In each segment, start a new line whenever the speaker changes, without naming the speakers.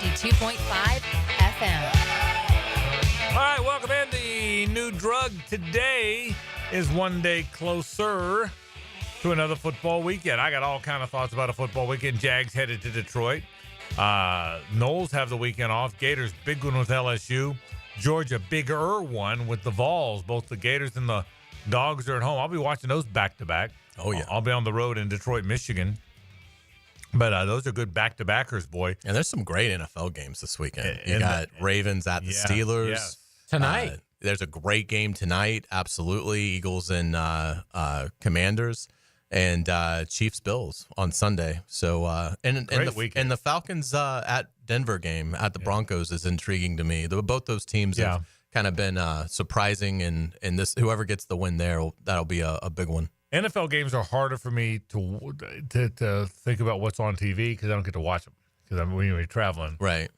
92.5 FM.
All right, welcome in. The new drug today is one day closer to another football weekend. I got all kind of thoughts about a football weekend. Jags headed to Detroit. Knowles have the weekend off. Gators, big one with LSU. Georgia, bigger one with the Vols. Both the Gators and the Dogs are at home. I'll be watching those back-to-back.
Oh, yeah.
I'll be on the road in Detroit, Michigan. But those are good back-to-backers, boy.
And there's some great NFL games this weekend. You got Ravens at the Steelers.
Yes.
Tonight.
There's a great game tonight. Absolutely. Eagles and Commanders. And Chiefs-Bills on Sunday. So and the Falcons at Denver game at the Broncos is intriguing to me. Both those teams have kind of been surprising, and this whoever gets the win there, that'll be a big one.
NFL games are harder for me to think about what's on TV because I don't get to watch them because when you're traveling,
right,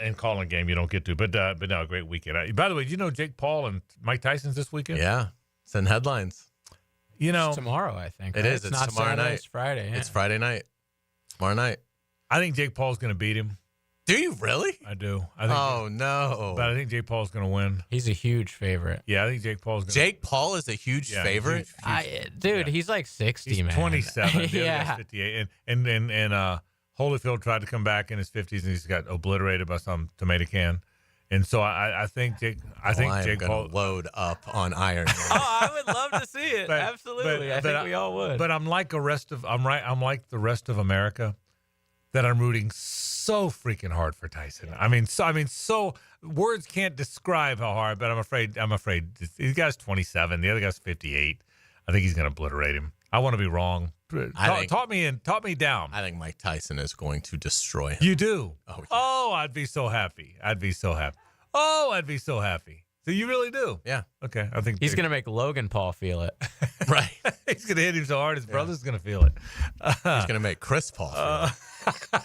and calling a game you don't get to. But no, a great weekend. By the way, did you know Jake Paul and Mike Tyson's this weekend?
Yeah, it's in headlines.
You know,
it's tomorrow, I think.
It is. It's
not
tomorrow
Saturday,
night.
It's Friday. Yeah.
It's Friday night. Tomorrow night.
I think Jake Paul's going to beat him.
Do you really?
I do. I think
no!
But I think Jake Paul's going to win.
He's a huge favorite.
Yeah, I think Jake Paul's going to
Jake Paul is a huge favorite?
He's like 60,
he's
man.
27.
Yeah.
58. And Holyfield tried to come back in his 50s, and he's got obliterated by some tomato can. And so I think Jake Paul
load up on Iron Man.
I would love to see it. Absolutely. I think we all would.
But I'm like the rest of America that I'm rooting so freaking hard for Tyson. I mean, so words can't describe how hard, but I'm afraid the guy's 27, the other guy's 58. I think he's going to obliterate him. I want to be wrong. Talk me down.
I think Mike Tyson is going to destroy him.
You do?
Oh, yeah.
Oh, I'd be so happy. Oh, I'd be so happy. So you really do?
Yeah.
Okay. I think
he's going to make Logan Paul feel it.
Right.
He's going to hit him so hard his brother's going to feel it.
He's going to make Chris Paul feel it.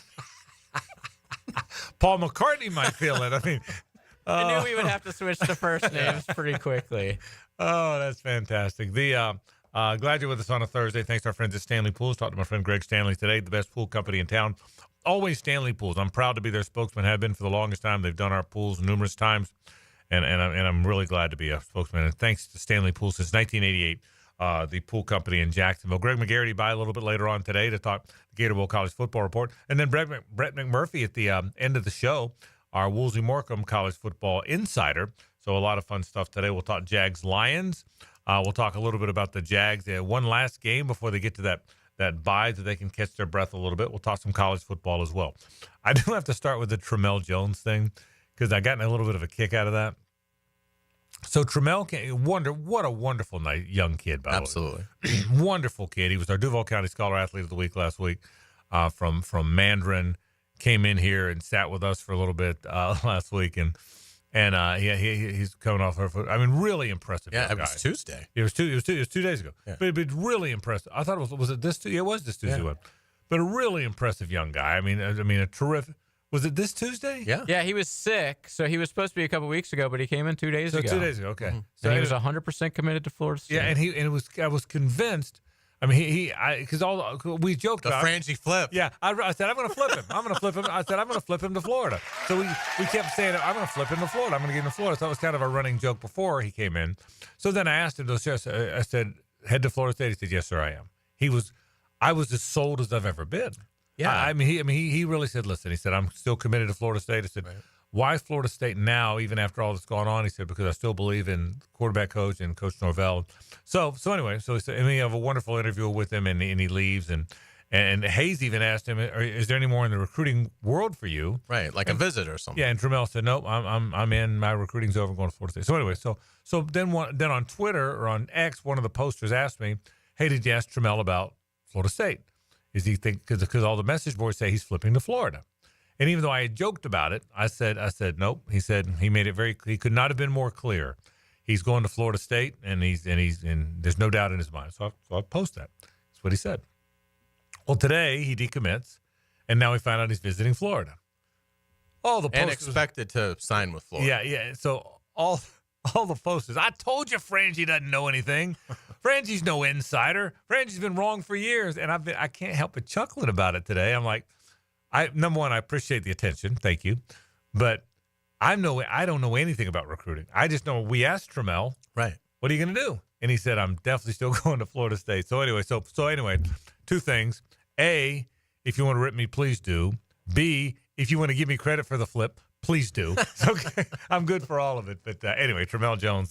Paul McCartney might feel it. I mean,
I knew we would have to switch to first names pretty quickly.
Oh, that's fantastic. Glad you're with us on a Thursday. Thanks to our friends at Stanley Pools. Talked to my friend Greg Stanley today, the best pool company in town. Always Stanley Pools. I'm proud to be their spokesman, have been for the longest time. They've done our pools numerous times, and I'm really glad to be a spokesman. And thanks to Stanley Pools since 1988, the pool company in Jacksonville. Greg McGarity by a little bit later on today to talk the Gator Bowl College Football Report. And then Brett McMurphy at the end of the show, our Woolsey Morecambe College Football Insider. So a lot of fun stuff today. We'll talk Jags Lions. We'll talk a little bit about the Jags. They have one last game before they get to that bye so they can catch their breath a little bit. We'll talk some college football as well. I do have to start with the Tramel Jones thing because I got a little bit of a kick out of that. So Tramel, what a wonderful young kid, by the way.
Absolutely.
Wonderful kid. He was our Duval County Scholar Athlete of the Week last week from Mandarin. Came in here and sat with us for a little bit last week, and he's coming off her foot. I mean, really impressive.
Yeah, it was Tuesday.
It was 2 days ago.
Yeah.
But really impressive. I thought was it this Tuesday? It was this Tuesday.
Yeah.
But a really impressive young guy. I mean, a terrific. Was it this Tuesday?
Yeah.
Yeah, he was sick, so he was supposed to be a couple weeks ago, but he came in 2 days ago.
2 days ago, okay.
Mm-hmm.
So
he was 100% committed to Florida State.
Yeah, and I was convinced. I mean, because we joked
the
about
Frangie flip.
Yeah, I said I'm going to flip him. I said I'm going to flip him to Florida. So we kept saying I'm going to flip him to Florida. I'm going to get him to Florida. So that was kind of a running joke before he came in. So then I asked him, I said, head to Florida State. He said, yes, sir, I am. I was as sold as I've ever been.
Yeah.
He really said, listen. He said, I'm still committed to Florida State. I said, right. Why Florida State now, even after all that's gone on? He said, because I still believe in quarterback coach and Coach Norvell. So anyway, so he said, and we have a wonderful interview with him, and he leaves, and Hays even asked him, is there any more in the recruiting world for you?
Right, like a visit or something.
Yeah, and Tramel said, nope, I'm in. My recruiting's over. I'm going to Florida State. So anyway, so then on Twitter or on X, one of the posters asked me, hey, did you ask Tramel about Florida State? Is he because all the message boards say he's flipping to Florida? And even though I had joked about it, I said, nope. He said he made it he could not have been more clear. He's going to Florida State, and there's no doubt in his mind. So I'll post that. That's what he said. Well, today he decommits, and now we find out he's visiting Florida. All the posters,
and expected to sign with Florida.
Yeah. So all the posters. I told you, Frangie doesn't know anything. Frangie's no insider. Frangie's been wrong for years, and I can't help but chuckling about it today. I'm like, number one, I appreciate the attention. Thank you. But I don't know anything about recruiting. I just know we asked Trammell,
right,
what are you going to do? And he said, I'm definitely still going to Florida State. So anyway, two things. A, if you want to rip me, please do. B, if you want to give me credit for the flip, please do. Okay. I'm good for all of it. But anyway, Trammell Jones,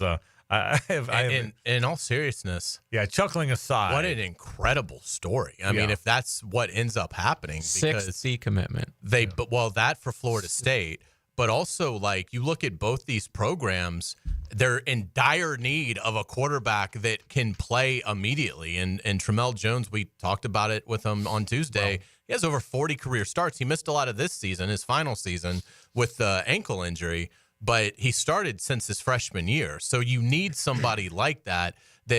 in all seriousness,
yeah, chuckling aside,
what an incredible story. I mean, if that's what ends up happening, because
6C commitment.
That for Florida State, but also like you look at both these programs, they're in dire need of a quarterback that can play immediately. And Trammell Jones, we talked about it with him on Tuesday. He has over 40 career starts. He missed a lot of this season, his final season, with the ankle injury. But he started since his freshman year. So you need somebody like that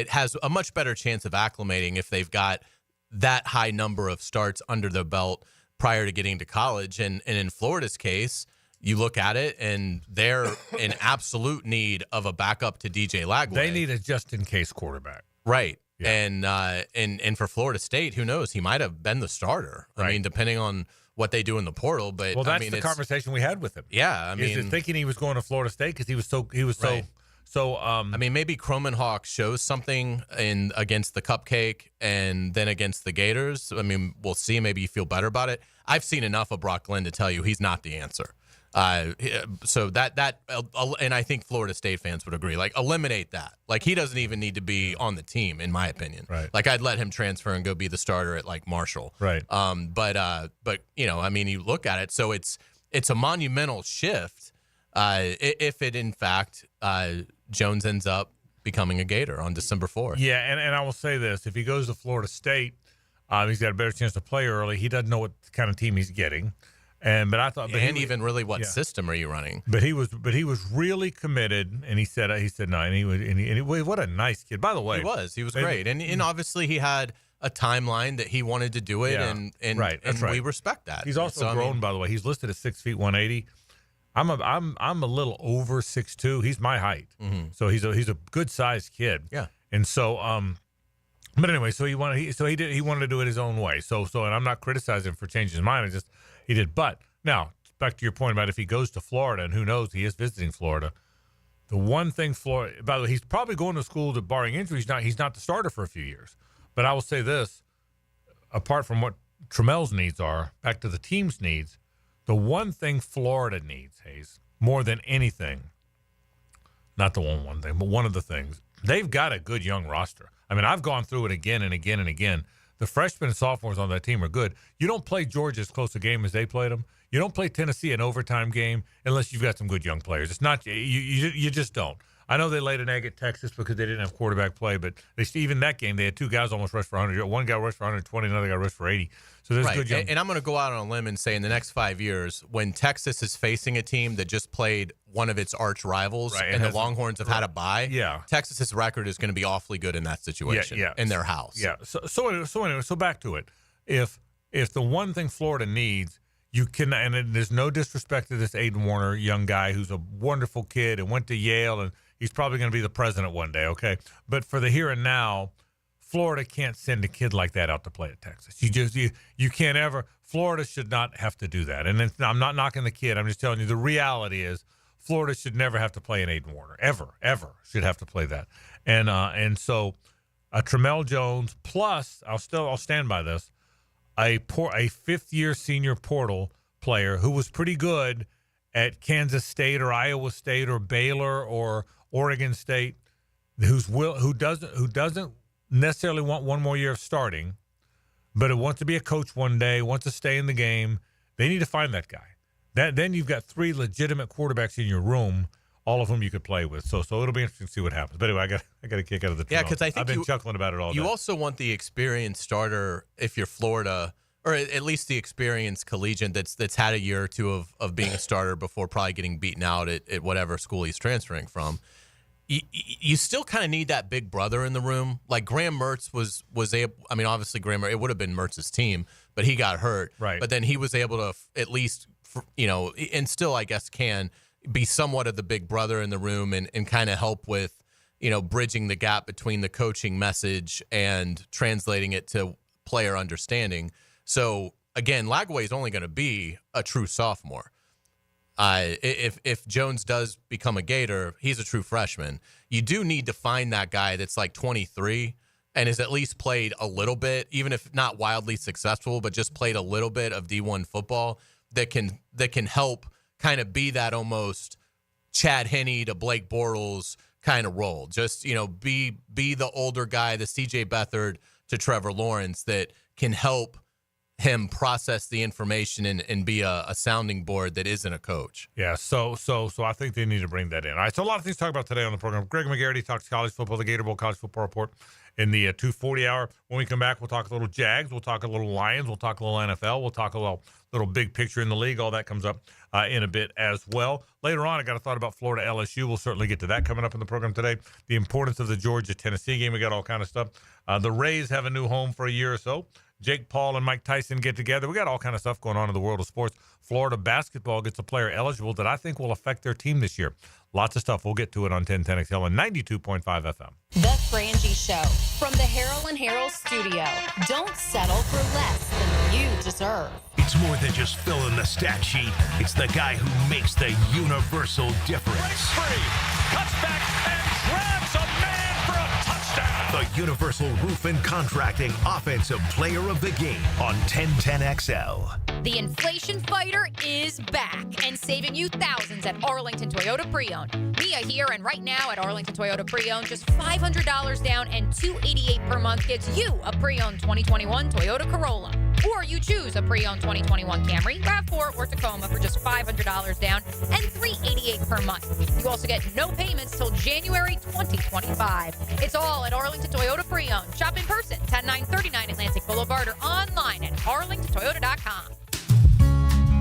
has a much better chance of acclimating if they've got that high number of starts under their belt prior to getting to college. And in Florida's case, you look at it, and they're in absolute need of a backup to DJ Lagway.
They need a just-in-case quarterback.
Right. Yeah. And for Florida State, who knows? He might have been the starter.
Right.
I mean, depending on what they do in the portal. But
that's the conversation we had with him.
Yeah, I mean,
thinking he was going to Florida State because he was so.
Right. I mean, maybe Kromenhoek shows something against the Cupcake and then against the Gators. I mean, we'll see. Maybe you feel better about it. I've seen enough of Brock Glenn to tell you he's not the answer. So and I think Florida State fans would agree. Like, eliminate that. Like, he doesn't even need to be on the team, in my opinion.
Right.
Like, I'd let him transfer and go be the starter at like Marshall.
Right.
But you know, I mean, you look at it. So it's a monumental shift. If it in fact Jones ends up becoming a Gator on December 4th.
Yeah, and I will say this: if he goes to Florida State, he's got a better chance to play early. He doesn't know what kind of team he's getting. Even really what system are you running? But he was really committed, and he said no, and what a nice kid. By the way,
he was great, and obviously he had a timeline that he wanted to do it, and we respect that.
He's also grown, by the way. He's listed at 6 feet 180. I'm a little over 6'2". He's my height, so he's a good sized kid.
Yeah,
and so but anyway, so he wanted to do it his own way. So and I'm not criticizing him for changing his mind. He did. But now, back to your point about if he goes to Florida, and who knows, he is visiting Florida. The one thing Florida, by the way, he's probably going to school that, barring injuries, he's not the starter for a few years. But I will say this, apart from what Trammell's needs are, back to the team's needs, the one thing Florida needs, Hays, more than anything, not the one thing, but one of the things, they've got a good young roster. I mean, I've gone through it again and again and again. The freshmen and sophomores on that team are good. You don't play Georgia as close a game as they played them. You don't play Tennessee an overtime game unless you've got some good young players. It's not you just don't. I know they laid an egg at Texas because they didn't have quarterback play, but even that game, they had two guys almost rush for 100. One guy rushed for 120, another guy rushed for 80. So there's good young.
And I'm going to go out on a limb and say in the next 5 years, when Texas is facing a team that just played one of its arch rivals and the Longhorns have had a bye, Texas's record is going to be awfully good in that situation in their house.
Yeah. So back to it. If the one thing Florida needs, you can, and there's no disrespect to this Aiden Warner young guy who's a wonderful kid and went to Yale, and he's probably going to be the president one day, okay? But for the here and now, Florida can't send a kid like that out to play at Texas. You can't ever. Florida should not have to do that. And I'm not knocking the kid. I'm just telling you the reality is Florida should never have to play an Aiden Warner. Ever should have to play that. And so Trammell Jones plus I'll stand by this. A fifth-year senior portal player who was pretty good at Kansas State or Iowa State or Baylor or Oregon State, who doesn't necessarily want one more year of starting, but who wants to be a coach one day, wants to stay in the game. They need to find that guy. Then you've got three legitimate quarterbacks in your room, all of whom you could play with. So it'll be interesting to see what happens. But anyway, I got a kick out of the
yeah, because I think
I've been chuckling about it all day.
You also want the experienced starter if you're Florida, or at least the experienced collegiate that's had a year or two of being a starter before probably getting beaten out at whatever school he's transferring from. You still kind of need that big brother in the room. Like Graham Mertz was able. I mean, obviously it would have been Mertz's team, but he got hurt.
Right.
But then he was able to at least, and still I guess can be somewhat of the big brother in the room and kind of help with, bridging the gap between the coaching message and translating it to player understanding. So again, Lagway is only going to be a true sophomore. If Jones does become a Gator, he's a true freshman. You do need to find that guy that's like 23 and has at least played a little bit, even if not wildly successful, but just played a little bit of D1 football that can help kind of be that almost Chad Henne to Blake Bortles kind of role. Just, be the older guy, the CJ Beathard to Trevor Lawrence, that can help him process the information and be a sounding board that isn't a coach.
Yeah, so I think they need to bring that in. All right, so a lot of things to talk about today on the program. Greg McGarity talks college football, the Gator Bowl College Football Report in the 2:40 hour. When we come back, we'll talk a little Jags, we'll talk a little Lions, we'll talk a little NFL, we'll talk a little big picture in the league. All that comes up in a bit as well. Later on, I got a thought about Florida LSU. We'll certainly get to that coming up in the program today. The importance of the Georgia-Tennessee game. We got all kind of stuff. The Rays have a new home for a year or so. Jake Paul and Mike Tyson get together. We got all kind of stuff going on in the world of sports. Florida basketball gets a player eligible that I think will affect their team this year. Lots of stuff. We'll get to it on 1010XL and 92.5 FM.
The Frangie Show from the Harrell and Harrell studio. Don't settle for less than you deserve.
It's more than just filling the stat sheet. It's the guy who makes the universal difference.
Breaks free, cuts back, and grabs a man for a touchdown.
The Universal Roof and Contracting Offensive Player of the Game on 1010XL.
The inflation fighter is back and saving you thousands at Arlington Toyota Pre-Owned. Mia here, and right now at Arlington Toyota Pre-Owned, just $500 down and $288 per month gets you a pre-owned 2021 Toyota Corolla. Or you choose a pre-owned 2021 Camry, RAV4, or Tacoma for just $500 down and $388 per month. You also get no payments till January 2025. It's all at Arlington Toyota Pre-Owned. Shop in person, 10939 Atlantic Boulevard, or online at arlingtontoyota.com.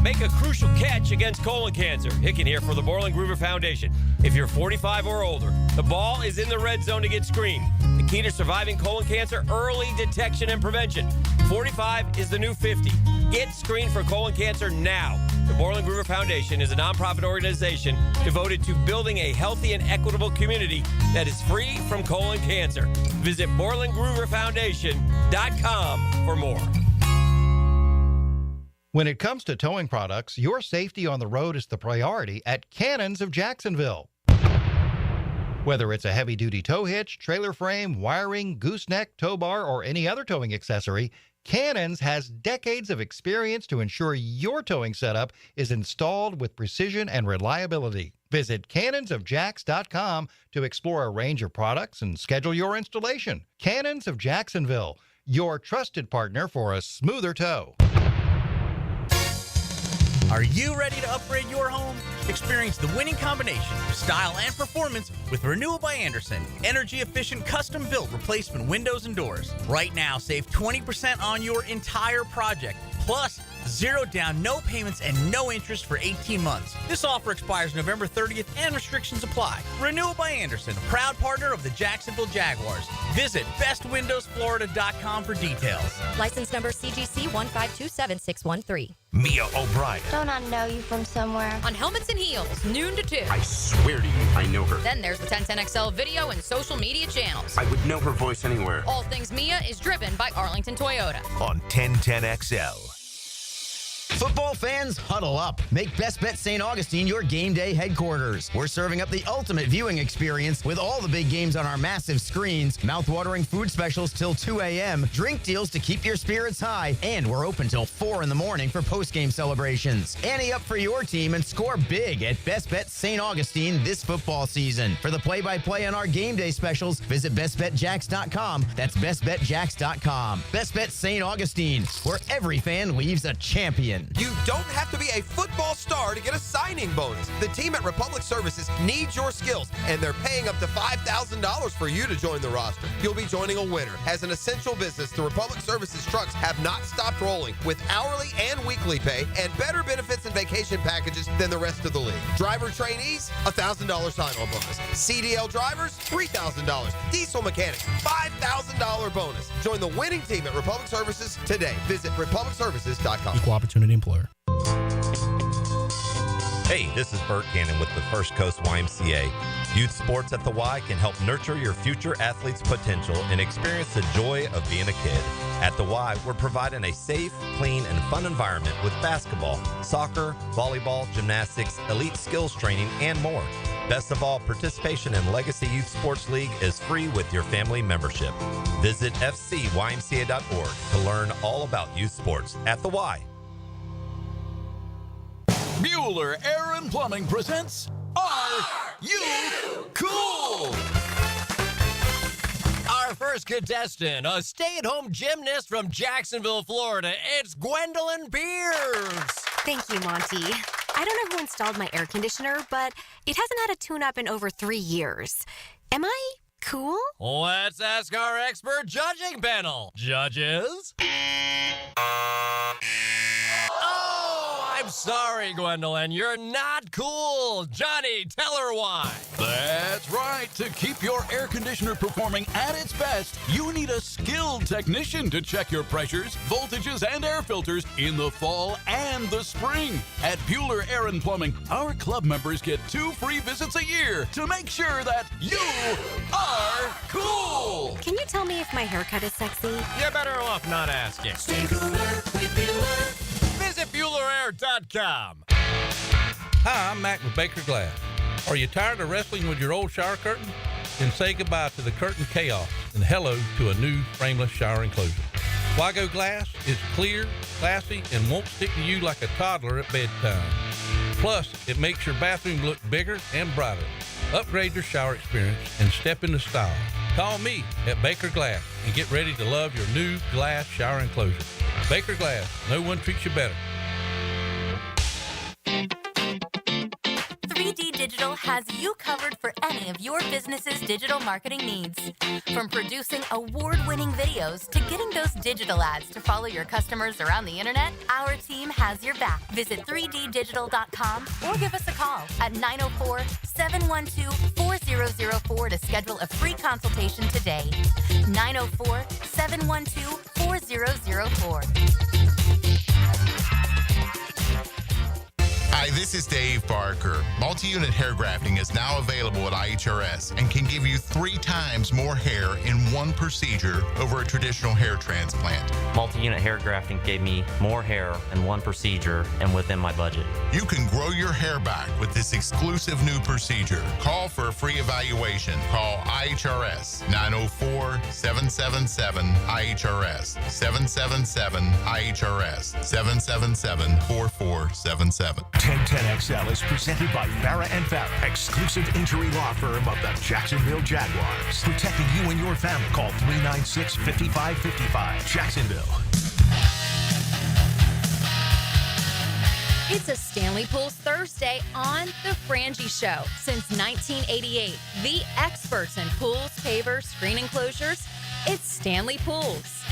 Make a crucial catch against colon cancer. Hicken here for the Borland Groover Foundation. If you're 45 or older, the ball is in the red zone to get screened. The key to surviving colon cancer, early detection and prevention. 45 is the new 50. Get screened for colon cancer now. The Borland Groover Foundation is a nonprofit organization devoted to building a healthy and equitable community that is free from colon cancer. Visit BorlandGrooverFoundation.com for more.
When it comes to towing products, your safety on the road is the priority at Cannons of Jacksonville. Whether it's a heavy-duty tow hitch, trailer frame, wiring, gooseneck, tow bar, or any other towing accessory, Cannons has decades of experience to ensure your towing setup is installed with precision and reliability. Visit cannonsofjacks.com to explore a range of products and schedule your installation. Cannons of Jacksonville, your trusted partner for a smoother tow.
Are you ready to upgrade your home? Experience the winning combination of style and performance with Renewal by Andersen. Energy-efficient, custom-built replacement windows and doors. Right now, save 20% on your entire project. Plus, 0 down, no payments, and no interest for 18 months. This offer expires November 30th and restrictions apply. Renewal by Andersen, a proud partner of the Jacksonville Jaguars. Visit bestwindowsflorida.com for details.
License number CGC 1527613.
Mia O'Brien.
Don't I know you from somewhere?
On Helmets and Heels, noon to 2.
I swear to you, I know her.
Then there's the 1010XL video and social media channels.
I would know her voice anywhere.
All Things Mia is driven by Arlington Toyota.
On 1010XL.
Football fans, huddle up. Make Best Bet St. Augustine your game day headquarters. We're serving up the ultimate viewing experience with all the big games on our massive screens, mouth-watering food specials till 2 a.m., drink deals to keep your spirits high, and we're open till 4 in the morning for post-game celebrations. Ante up for your team and score big at Best Bet St. Augustine this football season. For the play-by-play on our game day specials, visit bestbetjacks.com. That's bestbetjacks.com. Best Bet St. Augustine, where every fan leaves a champion.
You don't have to be a football star to get a signing bonus. The team at Republic Services needs your skills, and they're paying up to $5,000 for you to join the roster. You'll be joining a winner. As an essential business, the Republic Services trucks have not stopped rolling with hourly and weekly pay and better benefits and vacation packages than the rest of the league. Driver trainees, $1,000 sign-on bonus. CDL drivers, $3,000. Diesel mechanics, $5,000 bonus. Join the winning team at Republic Services today. Visit republicservices.com.
Equal opportunity employer.
Hey, this is Bert Cannon with the First Coast YMCA.
Youth Sports at the Y can help nurture your future athlete's potential and experience the joy of being a kid. At the Y, we're providing a safe, clean, and fun environment with basketball, soccer, volleyball, gymnastics, elite skills training, and more. Best of all, participation in Legacy Youth Sports League is free with your family membership. Visit fcymca.org to learn all about youth sports at the Y.
Bueller Air and Plumbing presents Are You Cool?
Our first contestant, a stay-at-home gymnast from Jacksonville, Florida. It's Gwendolyn Beers.
Thank you, Monty. I don't know who installed my air conditioner, but it hasn't had a tune-up in over 3 years. Am I cool?
Let's ask our expert judging panel. Judges? I'm sorry, Gwendolyn. You're not cool. Johnny, tell her why.
That's right. To keep your air conditioner performing at its best, you need a skilled technician to check your pressures, voltages, and air filters in the fall and the spring. At Bueller Air and Plumbing, our club members get 2 free visits a year to make sure that you are cool.
Can you tell me if my haircut is sexy?
You're better off not asking.
Stay cooler with Bueller.
Visit BuellerAir.com.
Hi, I'm Mac with Baker Glass. Are you tired of wrestling with your old shower curtain? Then say goodbye to the curtain chaos and hello to a new frameless shower enclosure. Wago Glass is clear, classy, and won't stick to you like a toddler at bedtime. Plus, it makes your bathroom look bigger and brighter. Upgrade your shower experience and step into style. Call me at Baker Glass and get ready to love your new glass shower enclosure. Baker Glass, no one treats you better.
3D Digital has you covered for any of your business's digital marketing needs. From producing award-winning videos to getting those digital ads to follow your customers around the internet, our team has your back. Visit 3ddigital.com or give us a call at 904-712-4004 to schedule a free consultation today. 904-712-4004.
Hi, this is Dave Barker. Multi-unit hair grafting is now available at IHRS and can give you 3 times more hair in one procedure over a traditional hair transplant.
Multi-unit hair grafting gave me more hair in one procedure and within my budget.
You can grow your hair back with this exclusive new procedure. Call for a free evaluation. Call IHRS 904-777-IHRS 777-IHRS 777-4477.
1010XL is presented by Farah and Farah, exclusive injury law firm of the Jacksonville Jaguars. Protecting you and your family. Call 396-5555. Jacksonville.
It's a Stanley Pools Thursday on the Frangie Show. Since 1988, the experts in pools, pavers, screen enclosures, it's Stanley Pools.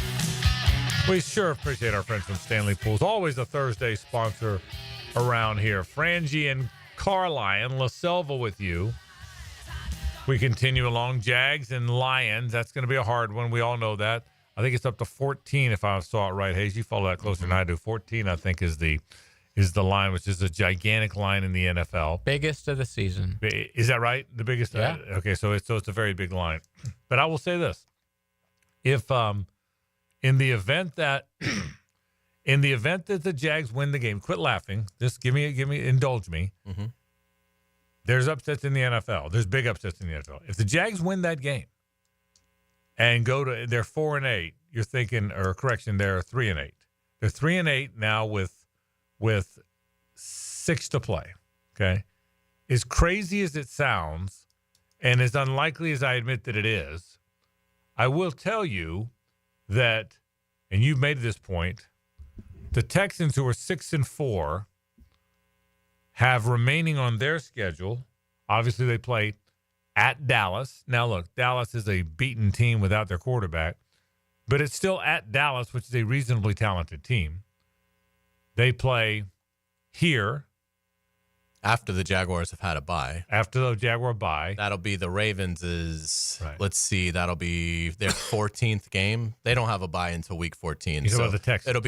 We sure appreciate our friends from Stanley Pools. Always a Thursday sponsor around here. Frangie and Carlyon, La Selva with you. We continue along. Jags and Lions. That's going to be a hard one. We all know that. I think it's up to 14 if I saw it right. Hayes, you follow that closer than I do. 14, I think, is the line, which is a gigantic line in the NFL.
Biggest of the season.
Is that right? The biggest?
Yeah.
Okay, so it's a very big line. But I will say this. If in the event that the Jags win the game, quit laughing. Just indulge me. Mm-hmm. There's upsets in the NFL. There's big upsets in the NFL. If the Jags win that game and they're 4-8, you're thinking, or correction, they're 3-8. They're 3-8 now with 6 to play. Okay, as crazy as it sounds, and as unlikely as I admit that it is, I will tell you that, and you've made this point. The Texans, who are 6-4, have remaining on their schedule. Obviously, they play at Dallas. Now, look, Dallas is a beaten team without their quarterback, but it's still at Dallas, which is a reasonably talented team. They play here.
After the Jaguars have had a bye.
After the Jaguar bye.
That'll be the Ravens' let's see, that'll be their 14th game. They don't have a bye until week 14.
So the Texans.
It'll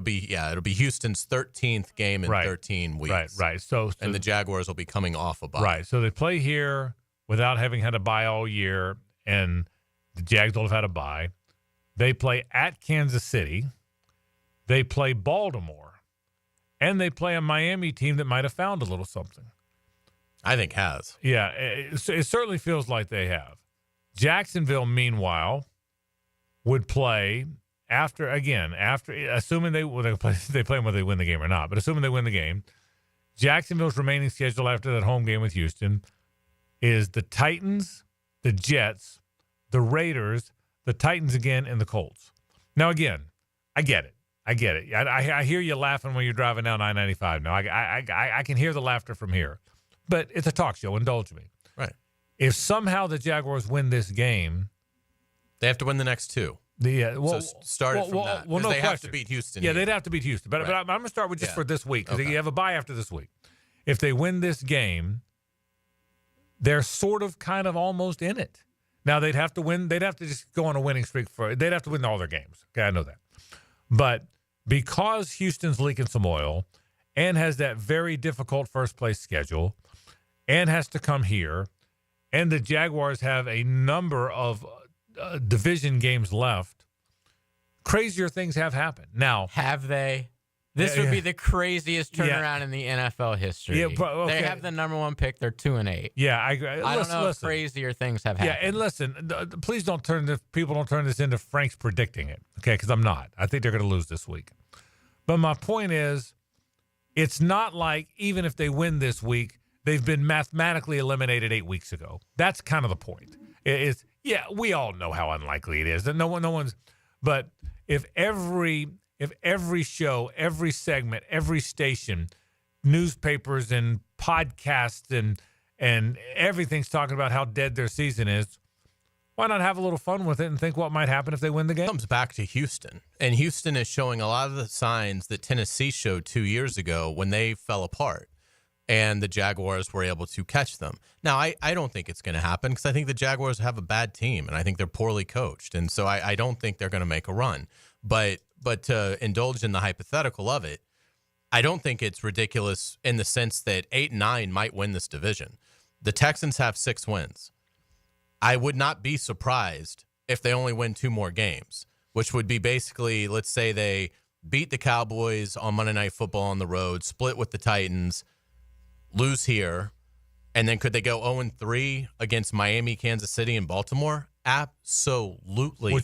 be Houston's 13th game in 13 weeks.
Right. So
and the Jaguars will be coming off a bye.
Right. So they play here, without having had a bye all year, and the Jags will have had a bye. They play at Kansas City. They play Baltimore. And they play a Miami team that might have found a little something.
I think has.
Yeah, it certainly feels like they have. Jacksonville, meanwhile, would play after assuming they play whether they win the game or not, but assuming they win the game, Jacksonville's remaining schedule after that home game with Houston is the Titans, the Jets, the Raiders, the Titans again, and the Colts. Now, again, I get it. I hear you laughing when you're driving down I-95 now. I can hear the laughter from here. But it's a talk show. Indulge me.
Right.
If somehow the Jaguars win this game,
they have to win the next two. So start it from that.
Well, no
they
question.
have to beat Houston.
Yeah, they'd have to beat Houston. But I'm going to start with just for this week because you have a bye after this week. If they win this game, they're sort of kind of almost in it. Now, they'd have to win. They'd have to just go on a winning streak. They'd have to win all their games. Okay, I know that. But because Houston's leaking some oil and has that very difficult first-place schedule and has to come here, and the Jaguars have a number of division games left, crazier things have happened. Now,
have they? This would be the craziest turnaround in the NFL history.
Yeah, but, okay.
They have the number 1 pick. They're 2-8.
Yeah, I agree.
I don't know if crazier things have happened.
Yeah, and listen, please don't people don't turn this into Frank's predicting it, okay? Because I'm not. I think they're going to lose this week. But my point is, it's not like even if they win this week, they've been mathematically eliminated 8 weeks ago. That's kind of the point. We all know how unlikely it is. That no one's. But if every show, every segment, every station, newspapers and podcasts and everything's talking about how dead their season is, why not have a little fun with it and think what might happen if they win the game?
It comes back to Houston. And Houston is showing a lot of the signs that Tennessee showed 2 years ago when they fell apart and the Jaguars were able to catch them. Now, I don't think it's going to happen because I think the Jaguars have a bad team and I think they're poorly coached. And so I don't think they're going to make a run. But to indulge in the hypothetical of it, I don't think it's ridiculous in the sense that 8-9 might win this division. The Texans have 6 wins. I would not be surprised if they only win 2 more games, which would be basically, let's say they beat the Cowboys on Monday Night Football on the road, split with the Titans, lose here, and then could they go 0-3 against Miami, Kansas City, and Baltimore? Absolutely.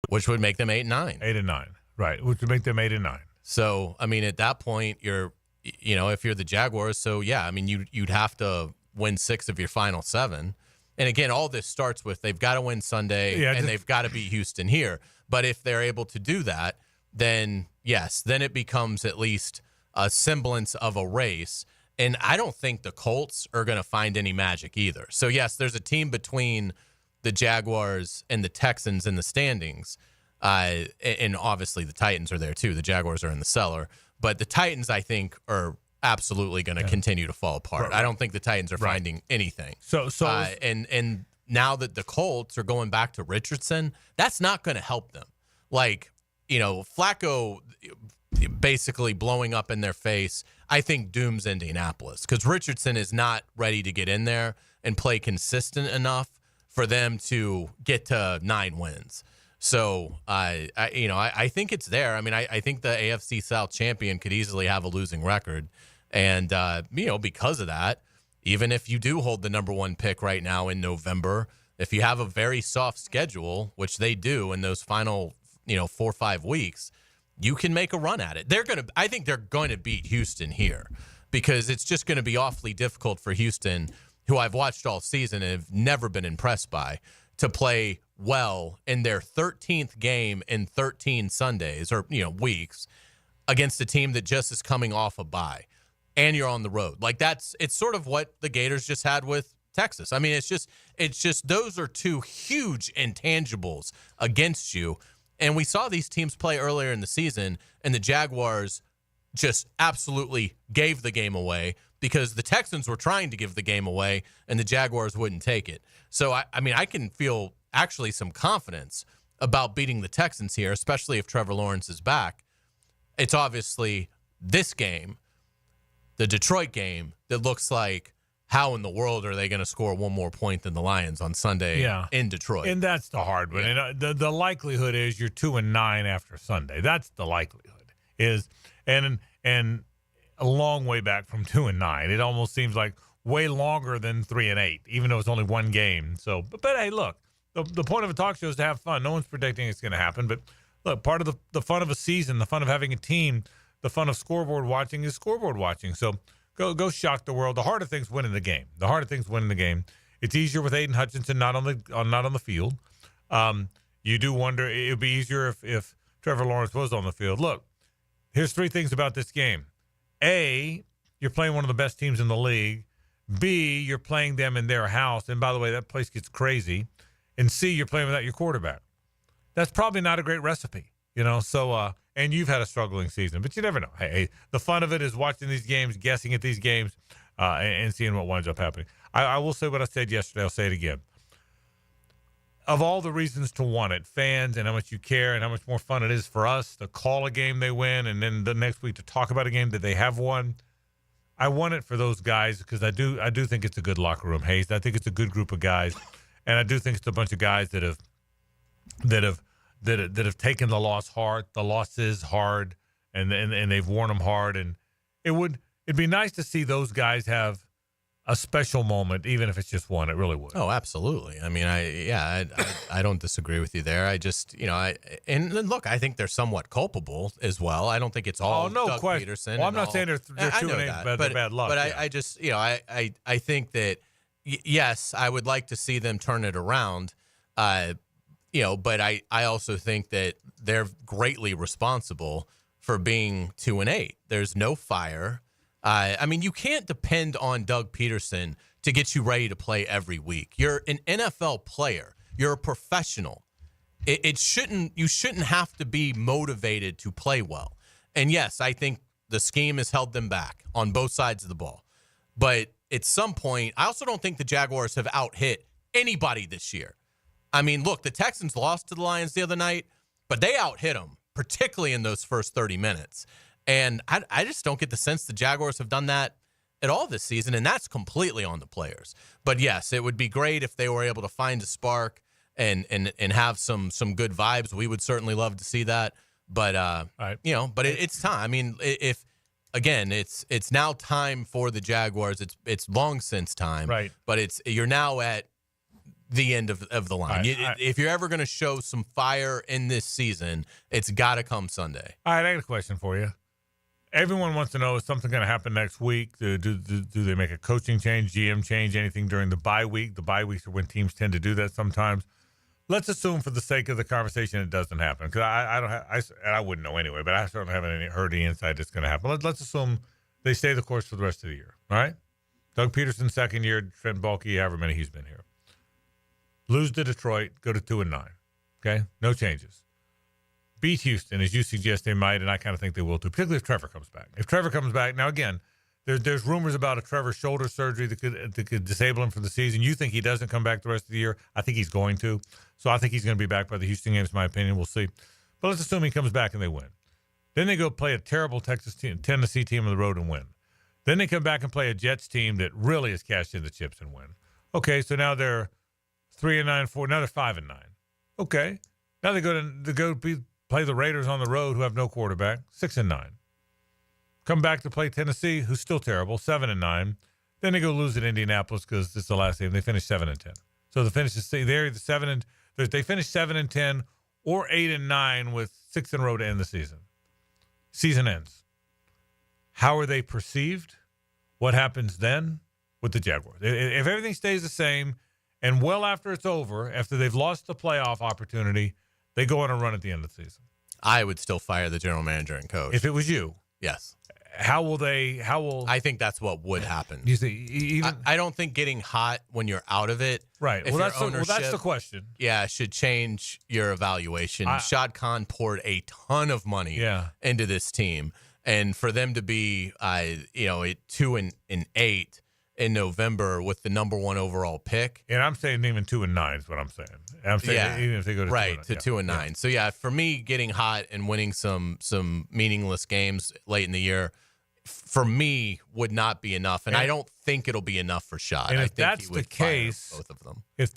Which would make them 8-9.
8-9, right? Which would make them 8-9.
So, I mean, at that point, if you're the Jaguars, so yeah, I mean, you'd have to win 6 of your final 7. And again, all this starts with they've got to win Sunday and they've got to beat Houston here. But if they're able to do that, then yes, then it becomes at least a semblance of a race. And I don't think the Colts are going to find any magic either. So yes, there's a team between the Jaguars and the Texans in the standings. And obviously the Titans are there too. The Jaguars are in the cellar. But the Titans, I think, are absolutely going to continue to fall apart. Right. I don't think the Titans are finding anything. And now that the Colts are going back to Richardson, that's not going to help them. Flacco basically blowing up in their face, I think dooms Indianapolis because Richardson is not ready to get in there and play consistent enough for them to get to 9 wins. So, I think it's there. I mean, I think the AFC South champion could easily have a losing record. And, because of that, even if you do hold the number 1 pick right now in November, if you have a very soft schedule, which they do in those final, 4 or 5 weeks, you can make a run at it. I think they're going to beat Houston here because it's just going to be awfully difficult for Houston, who I've watched all season and have never been impressed by, to play well in their 13th game in 13 Sundays or, weeks against a team that just is coming off a bye and you're on the road. It's sort of what the Gators just had with Texas. I mean, it's just those are 2 huge intangibles against you. And we saw these teams play earlier in the season and the Jaguars just absolutely gave the game away because the Texans were trying to give the game away and the Jaguars wouldn't take it. So, I can feel actually some confidence about beating the Texans here, especially if Trevor Lawrence is back. It's obviously this game, the Detroit game, that looks like how in the world are they going to score one more point than the Lions on Sunday in Detroit?
And that's the hard one.
Yeah.
And the likelihood is you're 2-9 after Sunday. That's the likelihood. And a long way back from 2-9. It almost seems like way longer than 3-8, even though it's only one game. So, but hey, look, the point of a talk show is to have fun. No one's predicting it's going to happen, but look, part of the fun of a season, the fun of having a team, the fun of scoreboard watching is scoreboard watching. So go shock the world. The harder thing's winning the game. It's easier with Aiden Hutchinson not on the field. You do wonder it would be easier if Trevor Lawrence was on the field. Look, here's 3 things about this game. A, you're playing one of the best teams in the league. B, you're playing them in their house. And by the way, that place gets crazy. And C, you're playing without your quarterback. That's probably not a great recipe, So, and you've had a struggling season, but you never know. Hey, the fun of it is watching these games, guessing at these games, and seeing what winds up happening. I will say what I said yesterday. I'll say it again. Of all the reasons to want it, fans and how much you care and how much more fun it is for us to call a game they win and then the next week to talk about a game that they have won, I want it for those guys because I do think it's a good locker room, Hays. I think it's a good group of guys, and I do think it's a bunch of guys that have taken the loss hard. The loss is hard, and they've worn them hard. And it'd be nice to see those guys have a special moment, even if it's just one. It really would.
Oh, absolutely. I mean, I don't disagree with you there. I just, and look, I think they're somewhat culpable as well. I don't think it's all Doug Peterson.
Well, I'm not saying they're 2-8 bad luck.
But I just, I think that yes, I would like to see them turn it around. But I also think that they're greatly responsible for being 2-8. There's no fire. I mean, you can't depend on Doug Peterson to get you ready to play every week. You're an NFL player. You're a professional. You shouldn't have to be motivated to play well. And yes, I think the scheme has held them back on both sides of the ball. But at some point, I also don't think the Jaguars have out-hit anybody this year. I mean, look, the Texans lost to the Lions the other night, but they out-hit them, particularly in those first 30 minutes. And I just don't get the sense the Jaguars have done that at all this season, and that's completely on the players. But, yes, it would be great if they were able to find a spark and have some good vibes. We would certainly love to see that. But, it's time. I mean, it's now time for the Jaguars. It's long since time.
Right.
But you're now at the end of the line. If you're ever going to show some fire in this season, it's got to come Sunday.
All right, I got a question for you. Everyone wants to know, is something going to happen next week? Do they make a coaching change, GM change, anything during the bye week? The bye weeks are when teams tend to do that sometimes. Let's assume, for the sake of the conversation, it doesn't happen because I wouldn't know anyway. But I certainly haven't heard any insight it's going to happen. Let's assume they stay the course for the rest of the year. All right, Doug Peterson, second year, Trent Baalke, however many he's been here. Lose to Detroit, go to 2-9. Okay, no changes. Beat Houston, as you suggest they might, and I kind of think they will too, particularly if Trevor comes back. If Trevor comes back, now again, there's rumors about a Trevor shoulder surgery that could disable him for the season. You think he doesn't come back the rest of the year? I think he's going to. So I think he's going to be back by the Houston games, in my opinion. We'll see. But let's assume he comes back and they win. Then they go play a terrible Tennessee team on the road and win. Then they come back and play a Jets team that really has cashed in the chips and win. Okay, so now they're 3-9, 4. Now they're 5-9. Okay, now they play the Raiders on the road, who have no quarterback, 6-9. Come back to play Tennessee, who's still terrible, 7-9. Then they go lose at Indianapolis because it's the last game. They finish 7-10. So the finish is they're either they finish 7-10 or 8-9 with 6 in a row to end the season. Season ends. How are they perceived? What happens then with the Jaguars? If everything stays the same, and well after it's over, after they've lost the playoff opportunity, they go on a run at the end of the season.
I would still fire the general manager and coach.
If it was you.
Yes.
I
think that's what would happen.
You see,
I don't think getting hot when you're out of it.
Right. Well, that's the question.
Yeah, should change your evaluation. Shad Khan poured a ton of money into this team, and for them to be, at 2-8 in November with the number 1 overall pick.
And I'm saying even 2-9 is what I'm saying. I'm saying even if they go to
2-9.
Yeah.
So for me, getting hot and winning some meaningless games late in the year, for me, would not be enough, and I don't think it'll be enough for Schott.
And
I
if
think
that's
he would
the case,
fire both of them.
If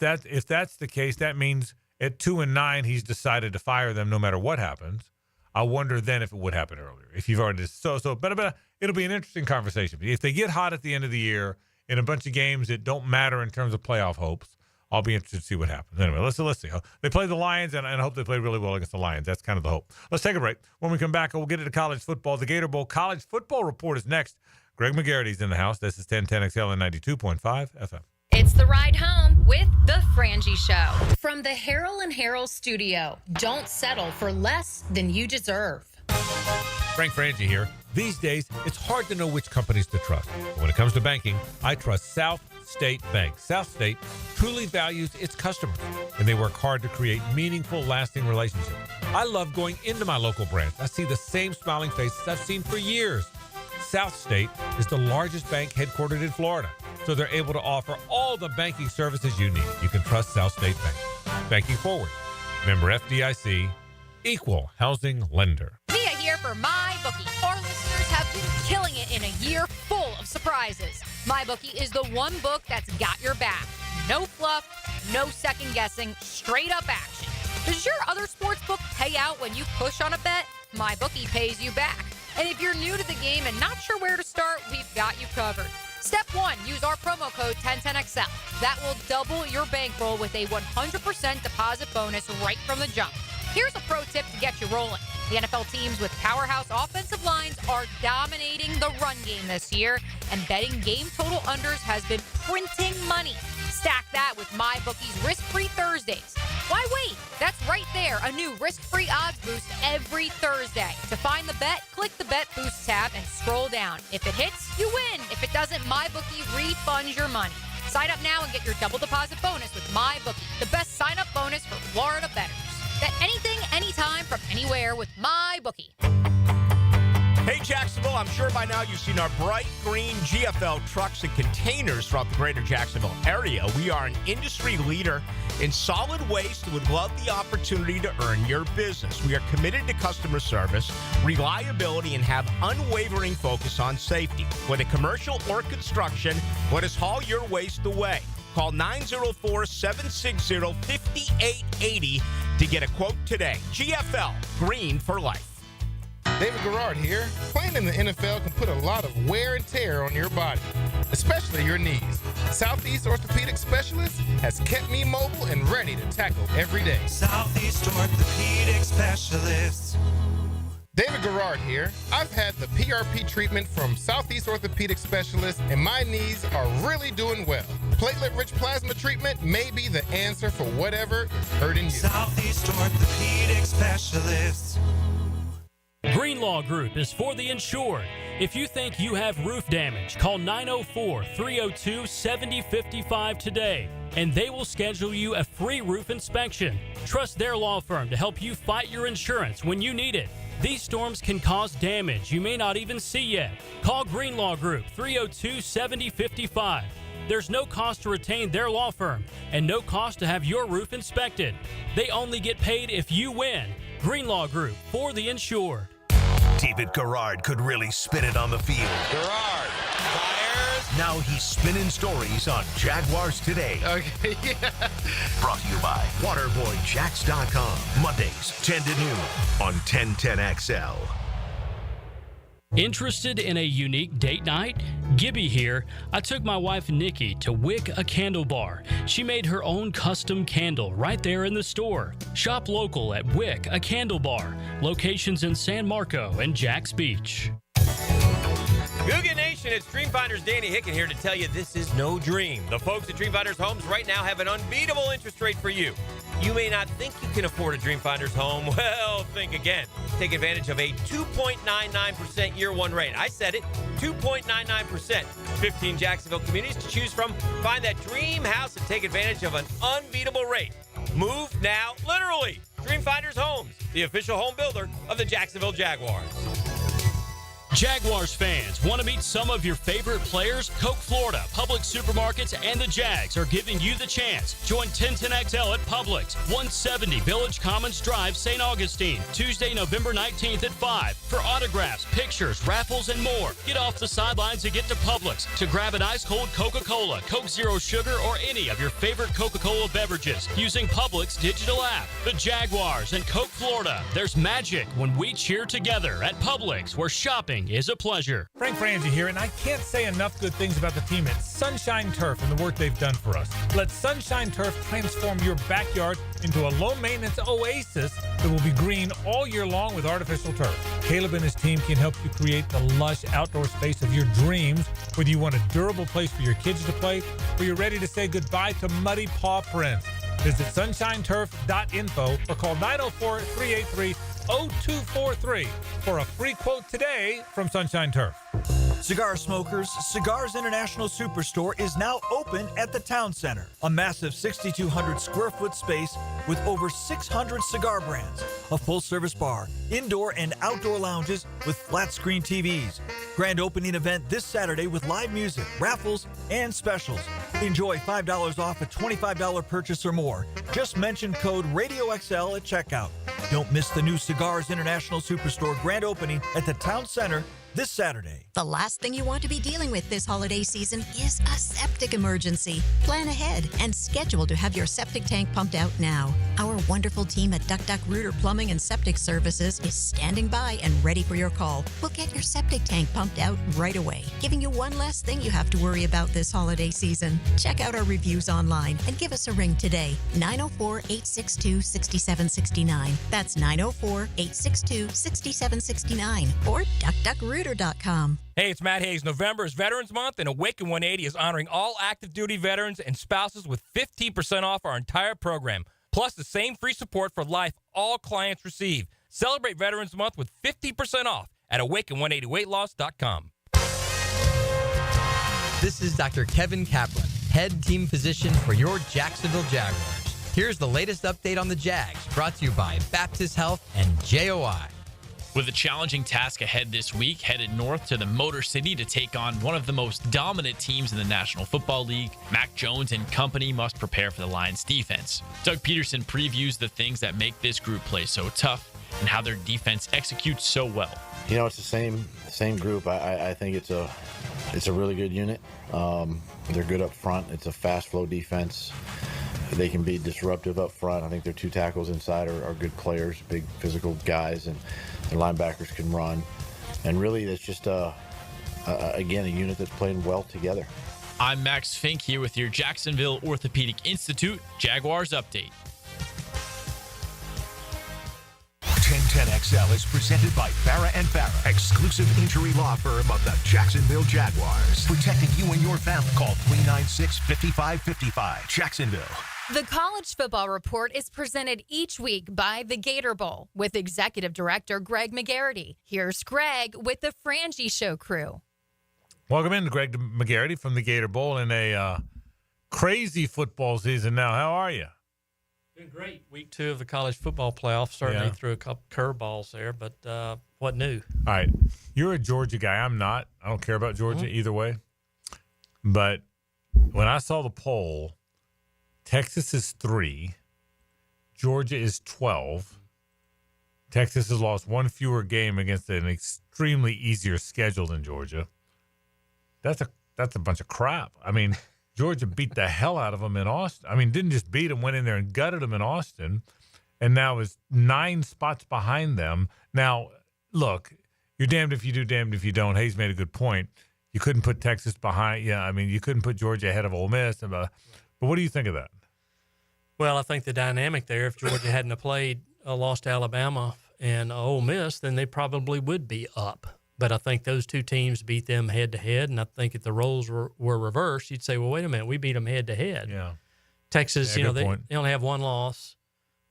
that's the case, that means at 2-9, he's decided to fire them no matter what happens. I wonder then if it would happen earlier. If you've already but it'll be an interesting conversation. If they get hot at the end of the year in a bunch of games that don't matter in terms of playoff hopes, I'll be interested to see what happens. Anyway, let's see. They play the Lions, and I hope they play really well against the Lions. That's kind of the hope. Let's take a break. When we come back, we'll get into college football. The Gator Bowl College Football Report is next. Greg McGarrity's in the house. This is 1010XL and 92.5 FM.
It's the ride home with the Frangie Show. From the Harrell and Harrell studio. Don't settle for less than you deserve.
Frank Frangie here. These days, it's hard to know which companies to trust. But when it comes to banking, I trust South State Bank. South State truly values its customers, and they work hard to create meaningful, lasting relationships. I love going into my local branch. I see the same smiling faces I've seen for years. South State is the largest bank headquartered in Florida, so they're able to offer all the banking services you need. You can trust South State Bank. Banking forward. Member FDIC, equal housing lender.
Mia here for MyBookie. Our listeners have been killing it in a year full of surprises. MyBookie is the one book that's got your back. No fluff, no second guessing, straight up action. Does your other sports book pay out when you push on a bet? MyBookie pays you back. And if you're new to the game and not sure where to start, we've got you covered. Step 1, use our promo code 1010XL. That will double your bankroll with a 100% deposit bonus right from the jump. Here's a pro tip to get you rolling. The NFL teams with powerhouse offensive lines are dominating the run game this year, and betting game total unders has been printing money. Stack that with MyBookie's risk-free Thursdays. Why wait? That's right there, a new risk-free odds boost every Thursday. To find the bet, click the Bet Boost tab and scroll down. If it hits, you win. If it doesn't, MyBookie refunds your money. Sign up now and get your double deposit bonus with MyBookie, the best sign-up bonus for Florida bettors. Bet anything, anytime, from anywhere with MyBookie.
Hey, Jacksonville, I'm sure by now you've seen our bright green GFL trucks and containers throughout the greater Jacksonville area. We are an industry leader in solid waste and would love the opportunity to earn your business. We are committed to customer service, reliability, and have unwavering focus on safety. Whether commercial or construction, let us haul your waste away. Call 904-760-5880 to get a quote today. GFL, green for life.
David Garrard here. Playing in the NFL can put a lot of wear and tear on your body, especially your knees. Southeast Orthopedic Specialist has kept me mobile and ready to tackle every day.
Southeast Orthopedic Specialist.
David Garrard here. I've had the PRP treatment from Southeast Orthopedic Specialist, and my knees are really doing well. Platelet-rich plasma treatment may be the answer for whatever is hurting you.
Southeast Orthopedic Specialist.
Greenlaw Group is for the insured. If you think you have roof damage, call 904-302-7055 today, and they will schedule you a free roof inspection. Trust their law firm to help you fight your insurance when you need it. These storms can cause damage you may not even see yet. Call Greenlaw Group 302-7055. There's no cost to retain their law firm and no cost to have your roof inspected. They only get paid if you win. Greenlaw Group, for the insured.
David Garrard could really spin it on the field.
Garrard fires.
Now he's spinning stories on Jaguars Today.
Okay, yeah.
Brought to you by WaterboyJacks.com. Mondays, 10 to noon on 1010XL.
Interested in a unique date night? Gibby here. I took my wife Nikki to Wick a Candle Bar. She made her own custom candle right there in the store. Shop local at Wick a Candle Bar. Locations in San Marco and Jacks Beach.
Googan Nation, it's Dreamfinders Danny Hicken here to tell you this is no dream. The folks at Dreamfinders Homes right now have an unbeatable interest rate for you. You may not think you can afford a Dreamfinders home. Well, think again. Take advantage of a 2.99% year one rate. I said it, 2.99%. 15 Jacksonville communities to choose from. Find that dream house and take advantage of an unbeatable rate. Move now, literally. Dreamfinders Homes, the official home builder of the Jacksonville Jaguars.
Jaguars fans, want to meet some of your favorite players? Coke Florida, Publix Supermarkets, and the Jags are giving you the chance. Join 1010XL at Publix, 170 Village Commons Drive, St. Augustine, Tuesday, November 19th at 5. For autographs, pictures, raffles, and more. Get off the sidelines and get to Publix to grab an ice-cold Coca-Cola, Coke Zero Sugar, or any of your favorite Coca-Cola beverages using Publix digital app. The Jaguars and Coke Florida. There's magic when we cheer together at Publix, where shopping is a pleasure.
Frank Frangie here, and I can't say enough good things about the team at Sunshine Turf and the work they've done for us. Let Sunshine Turf transform your backyard into a low-maintenance oasis that will be green all year long with artificial turf. Caleb and his team can help you create the lush outdoor space of your dreams, whether you want a durable place for your kids to play or you're ready to say goodbye to muddy paw prints. Visit sunshineturf.info or call 904-383-0243 for a free quote today from Sunshine Turf.
Cigar smokers, Cigars International Superstore is now open at the Town Center, a massive 6,200 square foot space with over 600 cigar brands, a full-service bar, indoor and outdoor lounges with flat-screen TVs. Grand opening event this Saturday with live music, raffles, and specials. Enjoy $5 off a $25 purchase or more. Just mention code RadioXL at checkout. Don't miss the new Cigars International Superstore grand opening at the Town Center this Saturday.
The last thing you want to be dealing with this holiday season is a septic emergency. Plan ahead and schedule to have your septic tank pumped out now. Our wonderful team at Duck Duck Rooter Plumbing and Septic Services is standing by and ready for your call. We'll get your septic tank pumped out right away, giving you one less thing you have to worry about this holiday season. Check out our reviews online and give us a ring today. 904-862-6769. That's 904-862-6769 or DuckDuckRooter.com.
Hey, it's Matt Hays. November is Veterans Month, and Awaken 180 is honoring all active duty veterans and spouses with 15% off our entire program, plus the same free support for life all clients receive. Celebrate Veterans Month with 50% off at Awaken180weightloss.com.
This is Dr. Kevin Kaplan, head team physician for your Jacksonville Jaguars. Here's the latest update on the Jags, brought to you by Baptist Health and JOI.
With a challenging task ahead this week, headed north to the Motor City to take on one of the most dominant teams in the National Football League, Mac Jones and company must prepare for the Lions' defense. Doug Peterson previews the things that make this group play so tough and how their defense executes so well.
You know, it's the same group. I think it's a really good unit. They're good up front. It's a fast flow defense. They can be disruptive up front. I think their two tackles inside are good players, big physical guys, and their linebackers can run. And really, it's just, again, a unit that's playing well together.
I'm Max Fink here with your Jacksonville Orthopedic Institute Jaguars Update.
1010XL is presented by Farah and Farah, exclusive injury law firm of the Jacksonville Jaguars. Protecting you and your family. Call 396-5555. Jacksonville.
The College Football Report is presented each week by the Gator Bowl with Executive Director Greg McGarity. Here's Greg with the Frangie Show crew.
Welcome in to Greg McGarity from the Gator Bowl in a crazy football season now. How are you?
Doing great. Week 2 of the college football playoff. Certainly threw a couple curveballs there, but what new?
All right. You're a Georgia guy. I'm not. I don't care about Georgia either way. But when I saw the poll, Texas is 3, Georgia is 12. Texas has lost one fewer game against an extremely easier schedule than Georgia. That's a bunch of crap. I mean, Georgia beat the hell out of them in Austin. I mean, didn't just beat them, went in there and gutted them in Austin, and now is 9 spots behind them. Now, look, you're damned if you do, damned if you don't. Hayes made a good point. You couldn't put Texas behind. Yeah, I mean, you couldn't put Georgia ahead of Ole Miss. But what do you think of that?
Well, I think the dynamic there, if Georgia hadn't have played, lost to Alabama and Ole Miss, then they probably would be up. But I think those two teams beat them head-to-head, and I think if the roles were reversed, you'd say, well, wait a minute, we beat them head-to-head.
Yeah.
Texas, they only have one loss.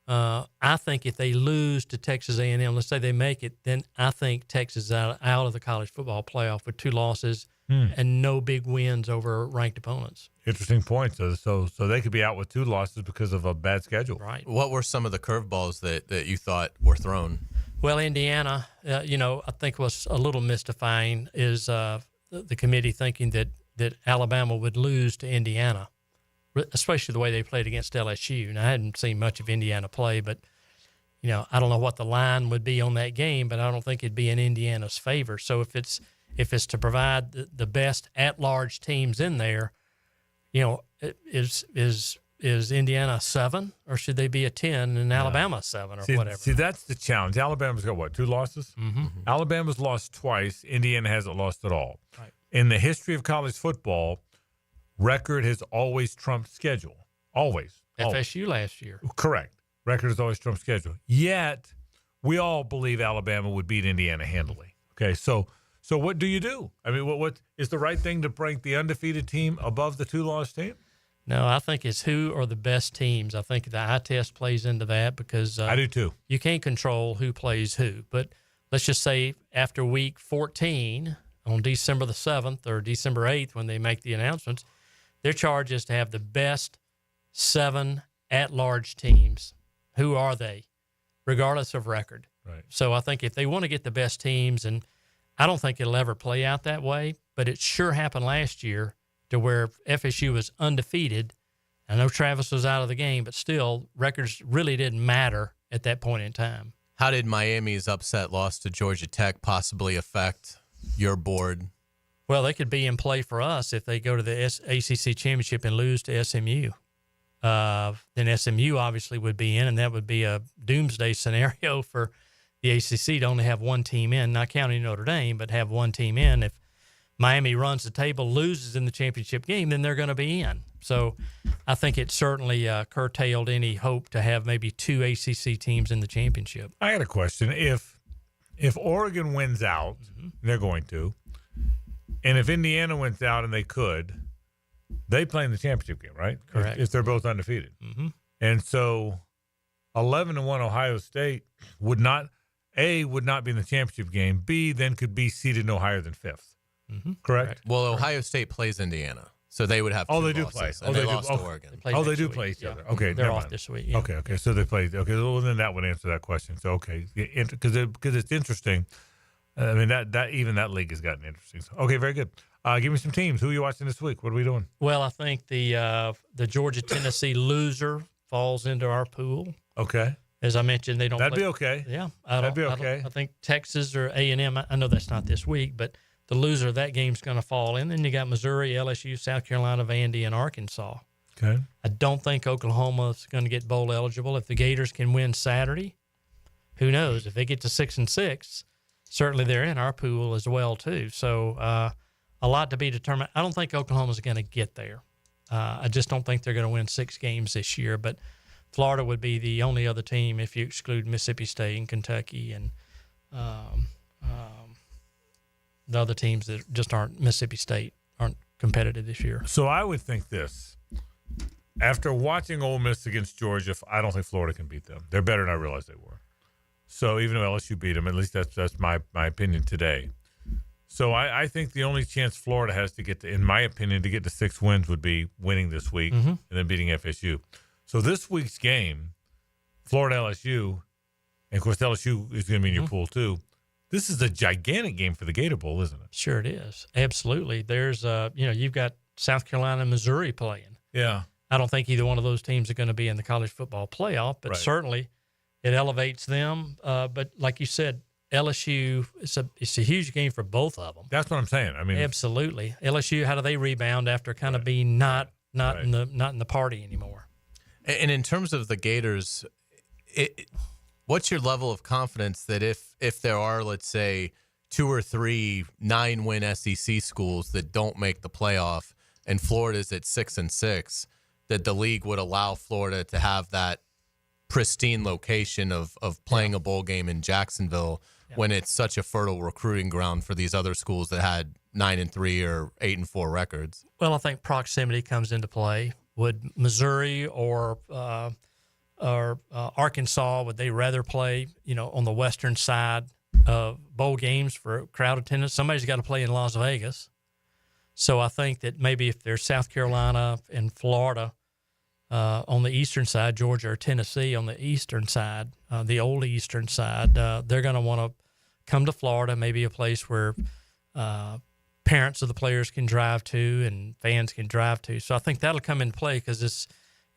I think if they lose to Texas A&M, let's say they make it, then I think Texas is out of the college football playoff with 2 losses and no big wins over ranked opponents.
Interesting point. So they could be out with 2 losses because of a bad schedule.
Right.
What were some of the curveballs that you thought were thrown?
Well, Indiana, I think what's a little mystifying is the committee thinking that Alabama would lose to Indiana, especially the way they played against LSU. Now, I hadn't seen much of Indiana play, but, I don't know what the line would be on that game, but I don't think it'd be in Indiana's favor. So if it's to provide the best at-large teams in there, is Indiana a 7, or should they be a 10 and Alabama a 7 or whatever?
See, that's the challenge. Alabama's got what, 2 losses?
Mm-hmm.
Alabama's lost twice. Indiana hasn't lost at all.
Right.
In the history of college football, record has always trumped schedule. Always.
FSU last year.
Correct. Record has always trumped schedule. Yet, we all believe Alabama would beat Indiana handily. Okay, so what do you do? I mean, what is the right thing to rank the undefeated team above the 2-loss team?
No, I think it's who are the best teams. I think the eye test plays into that because
I do too.
You can't control who plays who. But let's just say after week 14 on December the 7th or December 8th when they make the announcements, their charge is to have the best 7 at-large teams. Who are they, regardless of record?
Right.
So I think if they want to get the best teams, and I don't think it'll ever play out that way, but it sure happened last year to where FSU was undefeated. I know Travis was out of the game, but still, records really didn't matter at that point in time.
How did Miami's upset loss to Georgia Tech possibly affect your board?
Well, they could be in play for us if they go to the ACC championship and lose to SMU. Then SMU obviously would be in, and that would be a doomsday scenario for the ACC to only have one team in, not counting Notre Dame, but have one team in. If Miami runs the table, loses in the championship game, then they're going to be in. So I think it certainly curtailed any hope to have maybe 2 ACC teams in the championship.
I got a question. If Oregon wins out, they're going to, and if Indiana wins out and they could, they play in the championship game, right?
Correct.
If they're both undefeated.
Mm-hmm.
And so 11-1 Ohio State would not be in the championship game. B, then could be seeded no higher than 5th.
Mm-hmm.
Correct?
Well, Ohio State plays Indiana, so they would have 2
they do
losses,
play.
and they lost to Oregon.
They
do play each other. Okay,
they're
never
off
mind.
this week. Yeah.
Okay, so they play. Okay, well, then that would answer that question. So, okay, because it's interesting. I mean, that league has gotten interesting. So, okay, very good. Give me some teams. Who are you watching this week? What are we doing?
Well, I think the Georgia-Tennessee loser falls into our pool.
Okay.
As I mentioned, they don't.
That'd be okay.
Yeah,
that'd be okay.
I think Texas or A&M. I know that's not this week, but the loser of that game's going to fall in. Then you got Missouri, LSU, South Carolina, Vandy, and Arkansas.
Okay.
I don't think Oklahoma's going to get bowl eligible. If the Gators can win Saturday, who knows? If they get to 6-6, certainly they're in our pool as well too. So a lot to be determined. I don't think Oklahoma's going to get there. I just don't think they're going to win 6 games this year. But Florida would be the only other team if you exclude Mississippi State and Kentucky and the other teams that just aren't Mississippi State aren't competitive this year.
So I would think this. After watching Ole Miss against Georgia, I don't think Florida can beat them. They're better than I realized they were. So even though LSU beat them, at least that's my opinion today. So I think the only chance Florida has to get to, in my opinion, to get to 6 wins would be winning this week and then beating FSU. So this week's game, Florida LSU, and of course LSU is going to be in your pool too. This is a gigantic game for the Gator Bowl, isn't it?
Sure it is. Absolutely. There's, you've got South Carolina and Missouri playing.
Yeah.
I don't think either one of those teams are going to be in the college football playoff, but certainly it elevates them. But like you said, LSU, it's a huge game for both of them.
That's what I'm saying. I mean,
absolutely. LSU, how do they rebound after kind of being not in the party anymore?
And in terms of the Gators, what's your level of confidence that if there are, let's say, 2 or 3 9-win SEC schools that don't make the playoff and Florida's at 6-6, that the league would allow Florida to have that pristine location of playing a bowl game in Jacksonville when it's such a fertile recruiting ground for these other schools that had 9-3 or 8-4 records?
Well, I think proximity comes into play. Would Missouri or Arkansas, would they rather play, on the western side of bowl games for crowd attendance? Somebody's got to play in Las Vegas. So I think that maybe if there's South Carolina and Florida, on the eastern side, Georgia or Tennessee on the eastern side, the old eastern side, they're going to want to come to Florida, maybe a place where parents of the players can drive to and fans can drive to. So I think that'll come into play because it's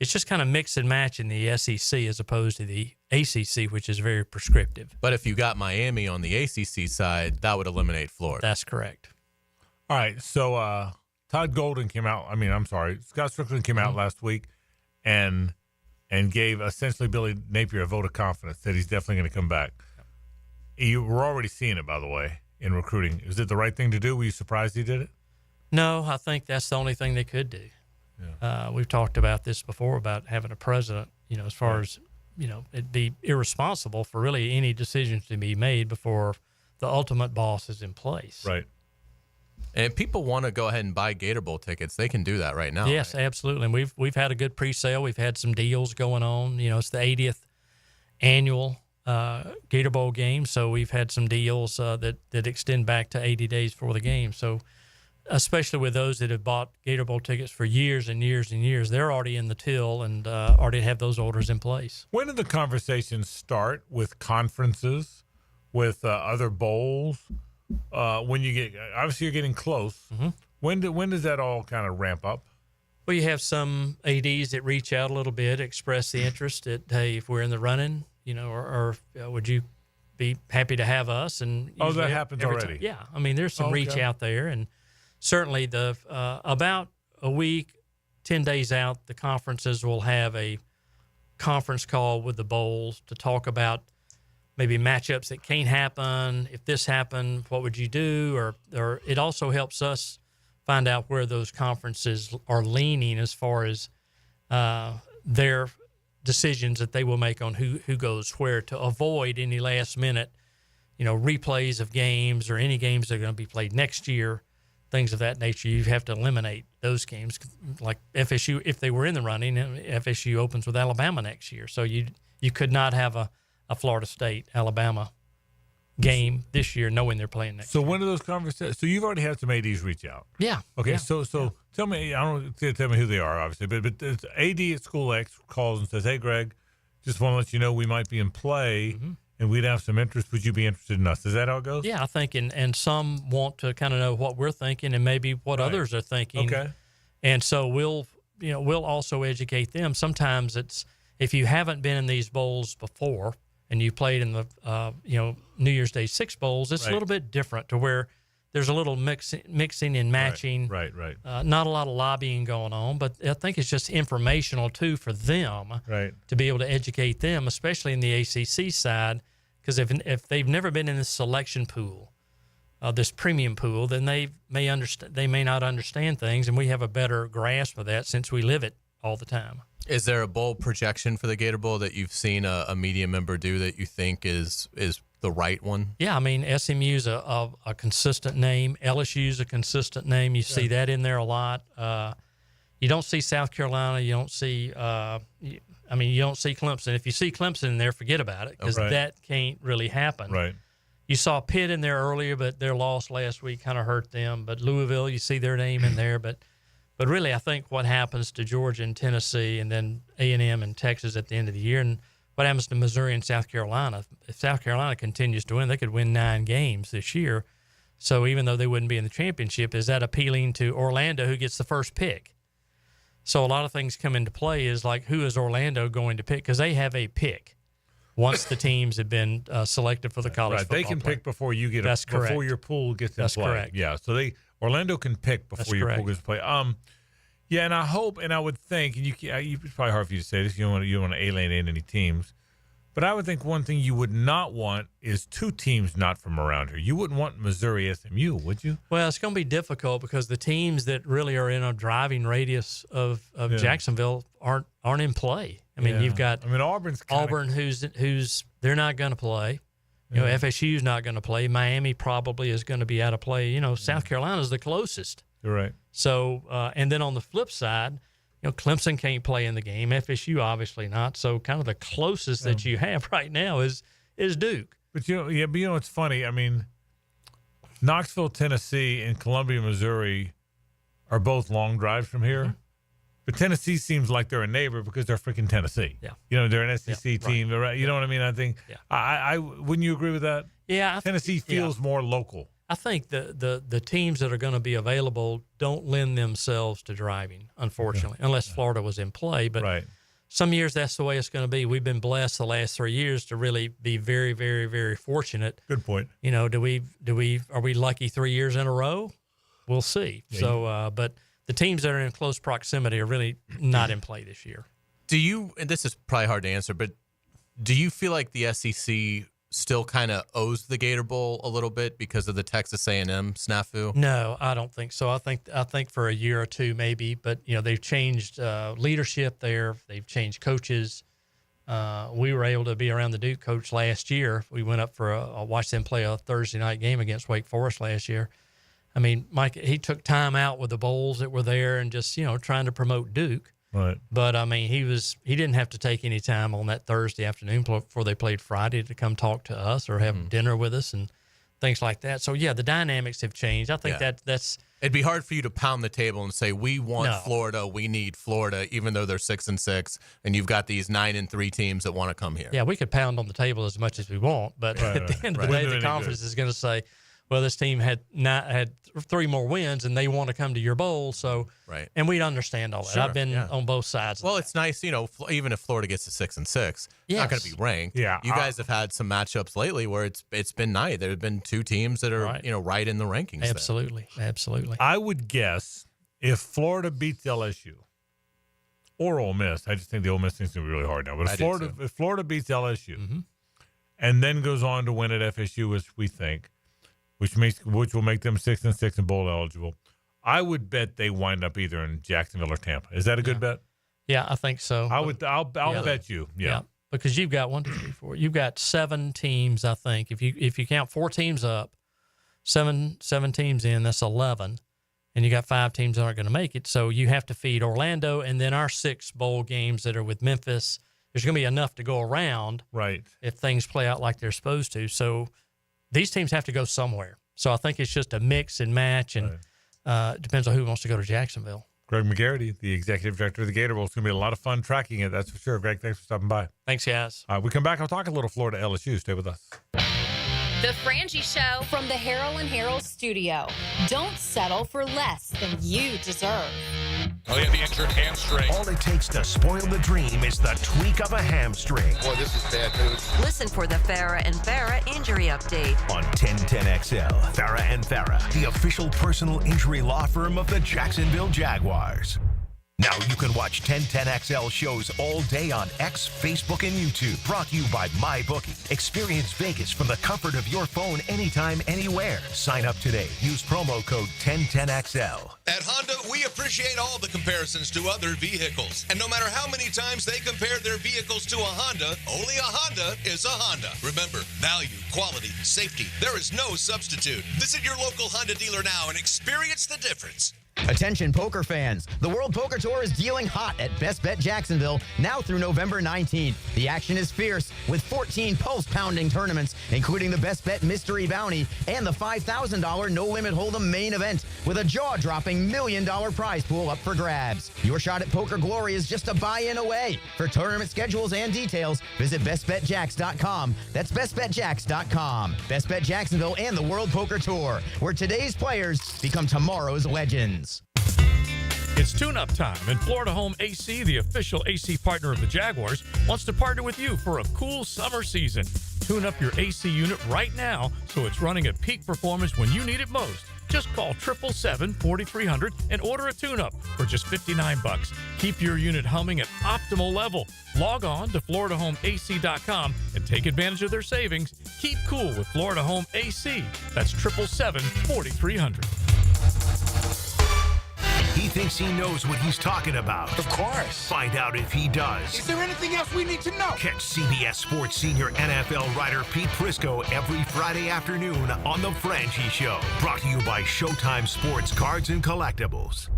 just kind of mix and match in the SEC as opposed to the ACC, which is very prescriptive.
But if you got Miami on the ACC side, that would eliminate Florida.
That's correct.
All right, so Todd Golden came out. Scott Strickland came out last week and gave essentially Billy Napier a vote of confidence that he's definitely going to come back. You were already seeing it, by the way, in recruiting. Is it the right thing to do? Were you surprised he did it?
No, I think that's the only thing they could do. Yeah. We've talked about this before about having a president, as far as, it'd be irresponsible for really any decisions to be made before the ultimate boss is in place.
Right.
And if people want to go ahead and buy Gator Bowl tickets, they can do that right now.
Yes,
right?
absolutely. And we've had a good pre-sale. We've had some deals going on. It's the 80th annual Gator Bowl game, so we've had some deals that extend back to 80 days before the game. So especially with those that have bought Gator Bowl tickets for years and years and years, they're already in the till and already have those orders in place.
When did the conversations start with conferences, with other bowls? When you get, obviously you're getting close.
Mm-hmm.
When does that all kind of ramp up?
Well, you have some ADs that reach out a little bit, express the interest that, hey, if we're in the running, or would you be happy to have us? And
that happens already.
Yeah, I mean, there's some reach out there, and certainly the about a week, 10 days out, the conferences will have a conference call with the bowls to talk about maybe matchups that can't happen. If this happened, what would you do? Or it also helps us find out where those conferences are leaning as far as their decisions that they will make on who goes where to avoid any last minute, replays of games or any games that are going to be played next year, things of that nature. You have to eliminate those games. Like FSU, if they were in the running, FSU opens with Alabama next year. So you could not have a Florida State, Alabama game this year knowing they're playing next year.
So when do those conversations? So you've already had some ADs reach out.
Yeah.
Okay.
Yeah.
So tell me, I don't tell me who they are, obviously, but it's AD at School X calls and says, "Hey, Greg, just want to let you know we might be in play, and we'd have some interest. Would you be interested in us?" Is that how it goes?
Yeah, I think, and some want to kind of know what we're thinking and maybe what others are thinking.
Okay.
And so we'll also educate them. Sometimes it's, if you haven't been in these bowls before and you played in the New Year's Day 6 bowls, it's a little bit different to where there's a little mixing and matching.
Right.
Not a lot of lobbying going on, but I think it's just informational too for them to be able to educate them, especially in the ACC side, because if they've never been in this selection pool, this premium pool, then they may not understand things, and we have a better grasp of that since we live it all the time.
Is there a bowl projection for the Gator Bowl that you've seen a media member do that you think is the right one?
Yeah, I mean, SMU's a consistent name. LSU's a consistent name. You see that in there a lot. You don't see South Carolina. You don't see you don't see Clemson. If you see Clemson in there, forget about it, because that can't really happen.
Right.
You saw Pitt in there earlier, but their loss last week kind of hurt them. But Louisville, you see their name in there. But really, I think what happens to Georgia and Tennessee and then A&M and Texas at the end of the year, and what happens to Missouri and South Carolina, if South Carolina continues to win, they could win 9 games this year. So even though they wouldn't be in the championship, is that appealing to Orlando, who gets the first pick? So a lot of things come into play, is like, who is Orlando going to pick? Because they have a pick once the teams have been selected for the college football
They can
play.
pick before you get
That's correct.
before your pool gets in
That's
play.
correct.
Yeah, so Orlando can pick before your pool gets in play. Yeah, and I hope, and I would think, and it's probably hard for you to say this, you don't want to alienate any teams, but I would think one thing you would not want is 2 teams not from around here. You wouldn't want Missouri SMU, would you?
Well, it's going to be difficult because the teams that really are in a driving radius of Jacksonville aren't in play. I mean, you've got Auburn, who's they're not going to play. FSU's not going to play. Miami probably is going to be out of play. South Carolina's the closest.
You're right.
So, and then on the flip side, Clemson can't play in the game. FSU obviously not. So, kind of the closest that you have right now is Duke.
But it's funny. I mean, Knoxville, Tennessee, and Columbia, Missouri are both long drives from here. But Tennessee seems like they're a neighbor because they're freaking Tennessee.
Yeah.
You know, they're an SEC team.
Right.
Right. You know what I mean? I think, I wouldn't you agree with that?
Yeah.
Tennessee feels more local.
I think the teams that are going to be available don't lend themselves to driving, unfortunately, unless Florida was in play. But some years that's the way it's going to be. We've been blessed the last 3 years to really be very, very, very fortunate.
Good point.
You know, are we lucky 3 years in a row? We'll see.
Yeah,
so, but the teams that are in close proximity are really not in play this year.
Do you, and this is probably hard to answer, but do you feel like the SEC still kind of owes the Gator Bowl a little bit because of the Texas A&M snafu?
No, I don't think so. I think for a year or two maybe, but you know they've changed leadership there. They've changed coaches. We were able to be around the Duke coach last year. We went up for watched them play a Thursday night game against Wake Forest last year. I mean, Mike, he took time out with the bowls that were there and just trying to promote Duke.
Right.
But I mean, he didn't have to take any time on that Thursday afternoon before they played Friday to come talk to us or have dinner with us and things like that. So yeah, the dynamics have changed. I think that's.
It'd be hard for you to pound the table and say we want Florida, we need Florida, even though they're 6-6, and you've got these 9-3 teams that want to come here.
Yeah, we could pound on the table as much as we want, but at the end of the day, the conference is going to say, well, this team had 3 more wins, and they want to come to your bowl. So, and we understand all that.
Sure,
I've been on both sides.
Well, it's nice, even if Florida gets to 6-6, it's not going to be ranked.
Yeah,
you guys have had some matchups lately where it's been nice. There have been 2 teams that are right in the rankings.
Absolutely, absolutely.
I would guess if Florida beats LSU or Ole Miss, I just think the Ole Miss thing's going to be really hard now. But if Florida beats LSU and then goes on to win at FSU, as we think. Which will make them 6-6 and bowl eligible. I would bet they wind up either in Jacksonville or Tampa. Is that a good bet?
Yeah, I think so.
I'll bet you. Yeah,
because you've got 1, 2, 3, 4. You've got 7 teams. I think if you count 4 teams up, seven teams in, that's 11, and you got 5 teams that aren't going to make it. So you have to feed Orlando, and then our 6 bowl games that are with Memphis. There's going to be enough to go around,
right?
If things play out like they're supposed to. So these teams have to go somewhere. So I think it's just a mix and match, and it depends on who wants to go to Jacksonville.
Greg McGarity, the executive director of the Gator Bowl. It's going to be a lot of fun tracking it, that's for sure. Greg, thanks for stopping by.
Thanks, guys.
We come back. I'll talk a little Florida LSU. Stay with us.
The Frangie Show from the Harold and Harold studio. Don't settle for less than you deserve.
Oh, yeah, the injured hamstring. All it takes to spoil the dream is the tweak of a hamstring.
Boy, this is bad news.
Listen for the Farah and Farah injury update.
On 1010XL, Farah and Farah, the official personal injury law firm of the Jacksonville Jaguars. Now you can watch 1010XL shows all day on X, Facebook, and YouTube. Brought to you by MyBookie. Experience Vegas from the comfort of your phone anytime, anywhere. Sign up today. Use promo code 1010XL.
At Honda, we appreciate all the comparisons to other vehicles. And no matter how many times they compare their vehicles to a Honda, only a Honda is a Honda. Remember, value, quality, safety. There is no substitute. Visit your local Honda dealer now and experience the difference.
Attention poker fans, the World Poker Tour is dealing hot at Best Bet Jacksonville now through November 19th. The action is fierce with 14 pulse-pounding tournaments, including the Best Bet Mystery Bounty and the $5,000 No Limit Hold'em main event with a jaw-dropping $1 million prize pool up for grabs. Your shot at Poker Glory is just a buy-in away. For tournament schedules and details, visit bestbetjacks.com. That's bestbetjacks.com. Best Bet Jacksonville and the World Poker Tour, where today's players become tomorrow's legends.
It's tune-up time, and Florida Home AC, the official AC partner of the Jaguars, wants to partner with you for a cool summer season. Tune up your AC unit right now so it's running at peak performance when you need it most. Just call 777-4300 and order a tune-up for just $59. Keep your unit humming at optimal level. Log on to FloridaHomeAC.com and take advantage of their savings. Keep cool with Florida Home AC. That's 777-4300.
He thinks he knows what he's talking about.
Of course.
Find out if he does.
Is there anything else we need to know?
Catch CBS Sports senior NFL writer Pete Prisco every Friday afternoon on The Frangie Show. Brought to you by Showtime Sports Cards and Collectibles.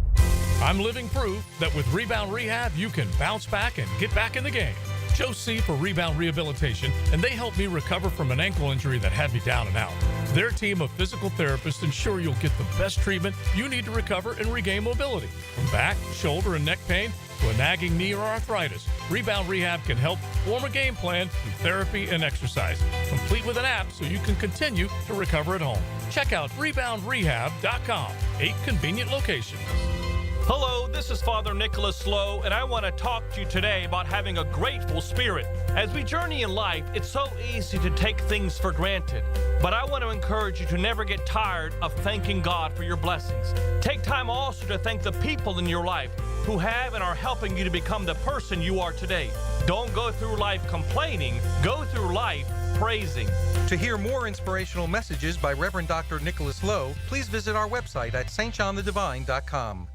I'm living proof that with Rebound Rehab, you can bounce back and get back in the game. Joe C. for Rebound Rehabilitation, and they helped me recover from an ankle injury that had me down and out.
Their team of physical therapists ensure you'll get the best treatment you need to recover and regain mobility. From back, shoulder, and neck pain to a nagging knee or arthritis, Rebound Rehab can help form a game plan through therapy and exercise, complete with an app so you can continue to recover at home. Check out reboundrehab.com. 8 convenient locations.
Hello, this is Father Nicholas Slow, and I want to talk to you today about having a grateful spirit. As we journey in life, it's so easy to take things for granted, but I want to encourage you to never get tired of thanking God for your blessings. Take time also to thank the people in your life who have and are helping you to become the person you are today. Don't go through life complaining, go through life praising.
To hear more inspirational messages by Reverend Dr. Nicholas Lowe, please visit our website at stjohnthedivine.com.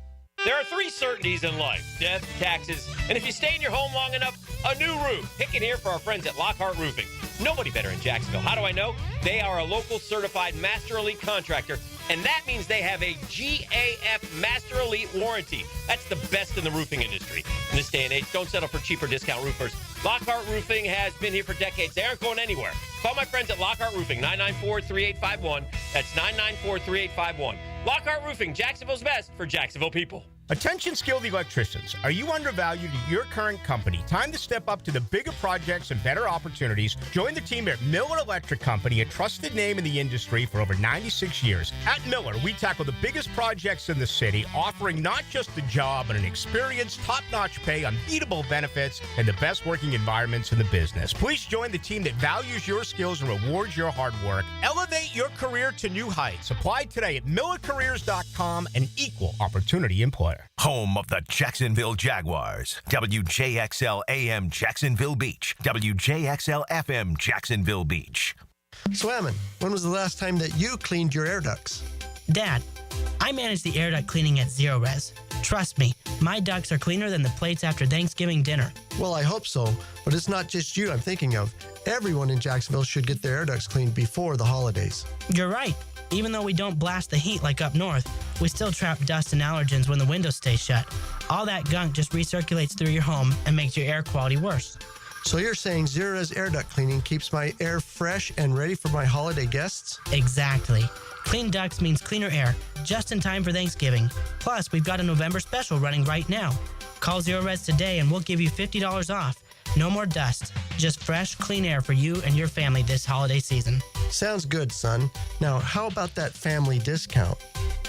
There are 3 certainties in life: death, taxes, and if you stay in your home long enough, a new roof. Picking here for our friends at Lockhart Roofing. Nobody better in Jacksonville. How do I know? They are a local certified Master Elite contractor, and that means they have a GAF Master Elite warranty. That's the best in the roofing industry. In this day and age, don't settle for cheaper discount roofers. Lockhart Roofing has been here for decades. They aren't going anywhere. Call my friends at Lockhart Roofing, 994-3851. That's 994-3851. Lockhart Roofing, Jacksonville's best for Jacksonville people.
Attention skilled electricians. Are you undervalued at your current company? Time to step up to the bigger projects and better opportunities. Join the team at Miller Electric Company, a trusted name in the industry for over 96 years. At Miller, we tackle the biggest projects in the city, offering not just a job, but an experience, top-notch pay, unbeatable benefits, and the best working environments in the business. Please join the team that values your skills and rewards your hard work. Elevate your career to new heights. Apply today at millercareers.com, an equal opportunity employer.
Home of the Jacksonville Jaguars. WJXL AM Jacksonville Beach. WJXL FM Jacksonville Beach.
So, Ammon, when was the last time that you cleaned your air ducts?
Dad, I manage the air duct cleaning at Zero Res. Trust me, my ducts are cleaner than the plates after Thanksgiving dinner.
Well, I hope so, but it's not just you I'm thinking of. Everyone in Jacksonville should get their air ducts cleaned before the holidays.
You're right. Even though we don't blast the heat like up north, we still trap dust and allergens when the windows stay shut. All that gunk just recirculates through your home and makes your air quality worse.
So you're saying Zero Res air duct cleaning keeps my air fresh and ready for my holiday guests?
Exactly. Clean ducts means cleaner air, just in time for Thanksgiving. Plus, we've got a November special running right now. Call Zero Res today and we'll give you $50 off. No more dust, just fresh, clean air for you and your family this holiday season.
Sounds good, son. Now, how about that family discount?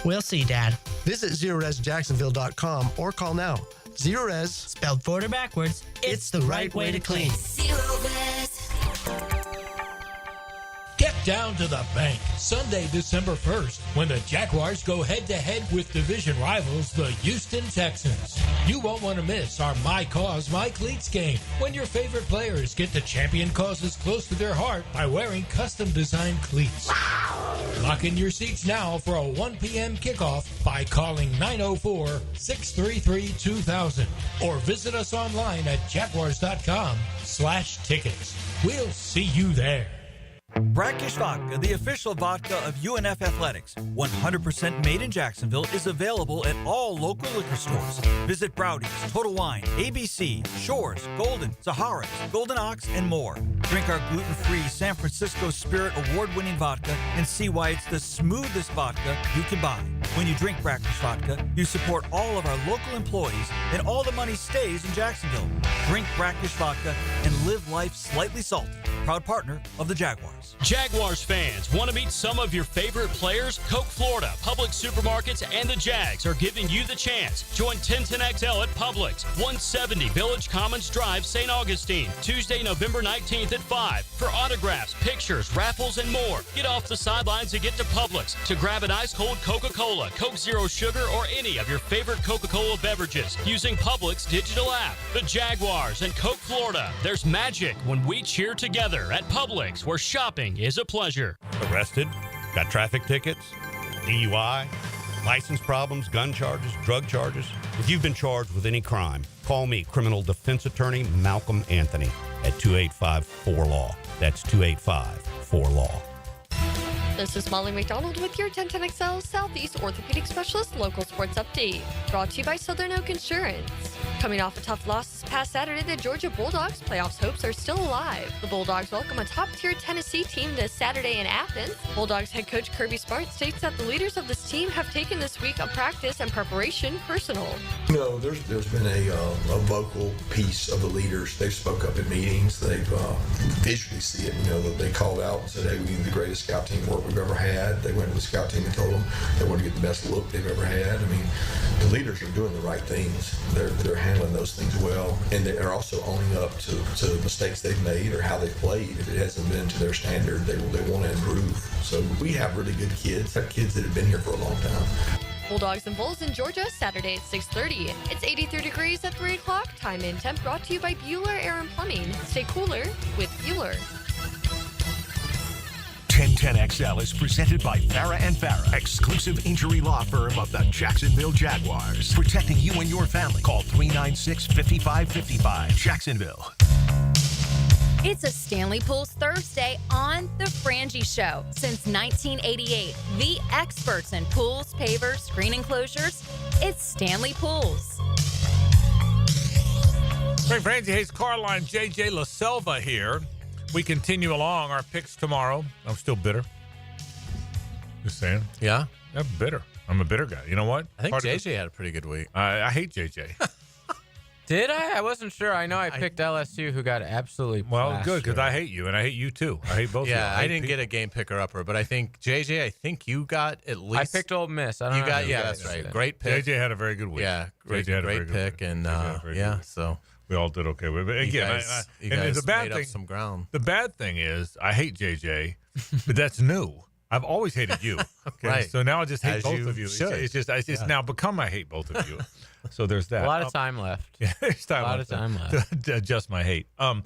We'll see, Dad.
Visit ZeroResJacksonville.com or call now. Zero Res,
spelled forward or backwards, it's the right way to clean.
Zero Res.
Get down to the bank Sunday, December 1st, when the Jaguars go head-to-head with division rivals, the Houston Texans. You won't want to miss our My Cause, My Cleats game, when your favorite players get to champion causes close to their heart by wearing custom-designed cleats. Lock in your seats now for a 1 p.m. kickoff by calling 904-633-2000 or visit us online at jaguars.com/tickets. We'll see you there.
Brackish Vodka, the official vodka of UNF Athletics, 100% made in Jacksonville, is available at all local liquor stores. Visit Browdy's, Total Wine, ABC, Shores, Golden, Sahara's, Golden Ox, and more. Drink our gluten-free San Francisco Spirit award-winning vodka and see why it's the smoothest vodka you can buy. When you drink Brackish Vodka, you support all of our local employees and all the money stays in Jacksonville. Drink Brackish Vodka and live life slightly salty. Proud partner of the Jaguars.
Jaguars fans, want to meet some of your favorite players? Coke Florida, Publix Supermarkets, and the Jags are giving you the chance. Join 1010XL at Publix, 170 Village Commons Drive, St. Augustine, Tuesday, November 19th at 5. For autographs, pictures, raffles, and more. Get off the sidelines and get to Publix to grab an ice-cold Coca-Cola, Coke Zero Sugar, or any of your favorite Coca-Cola beverages using Publix digital app. The Jaguars and Coke Florida. There's magic when we cheer together at Publix, where shopping is a pleasure.
Arrested? Got traffic tickets? DUI? License problems? Gun charges? Drug charges? If you've been charged with any crime, call me, criminal defense attorney Malcolm Anthony, at 285-4LAW. That's 285-4LAW.
This is Molly McDonald with your 1010XL Southeast Orthopedic Specialist Local Sports Update, brought to you by Southern Oak Insurance. Coming off a tough loss this past Saturday, the Georgia Bulldogs' playoffs hopes are still alive. The Bulldogs welcome a top-tier Tennessee team this Saturday in Athens. Bulldogs head coach Kirby Smart states that the leaders of this team have taken this week of practice and preparation personal.
There's been a vocal piece of the leaders. They've spoke up in meetings. They've visually see it. That they called out and said, "Hey, we need the greatest scout team work we've ever had." They went to the scout team and told them they want to get the best look they've ever had. I mean, the leaders are doing the right things. They're handling those things well, and they're also owning up to mistakes they've made or how they've played. If it hasn't been to their standard, they want to improve. So we have really good kids. Have kids that have been here for a long time.
Bulldogs and Bulls in Georgia, Saturday at 6:30. It's 83 degrees at 3 o'clock. Time and temp brought to you by Bueller Air and Plumbing. Stay cooler with Bueller.
1010XL is presented by Farah and Farah, exclusive injury law firm of the Jacksonville Jaguars. Protecting you and your family. Call 396-5555. Jacksonville.
It's a Stanley Pools Thursday on The Frangie Show. Since 1988, the experts in pools, pavers, screen enclosures, it's Stanley Pools.
Frank Frangie, Hays Carlyon, JJ LaSelva here. We continue along our picks tomorrow. I'm still bitter. Just saying.
Yeah?
I'm bitter. I'm a bitter guy. You know what?
I think JJ had a pretty good week.
I hate JJ.
Did I? I wasn't sure. I know I picked LSU, who got absolutely
Well, good, because I hate you, and I hate you, too. I hate both of you.
Yeah, I didn't get a game picker-upper, but I think, JJ, I think you got at least...
I picked Ole Miss. I don't know.
That's right. Great pick.
JJ had a very good week.
Yeah, great pick, and so...
We all did okay with it. But again,
you guys
the bad
made
thing,
up some ground.
The bad thing is, I hate JJ, but that's new. I've always hated you. Okay?
Right.
So now I just hate
As
both
you
of you.
should.
It's now become I hate both of you. So there's that.
A lot of time left.
Yeah, there's time
a lot
left
of time left
to adjust my hate. I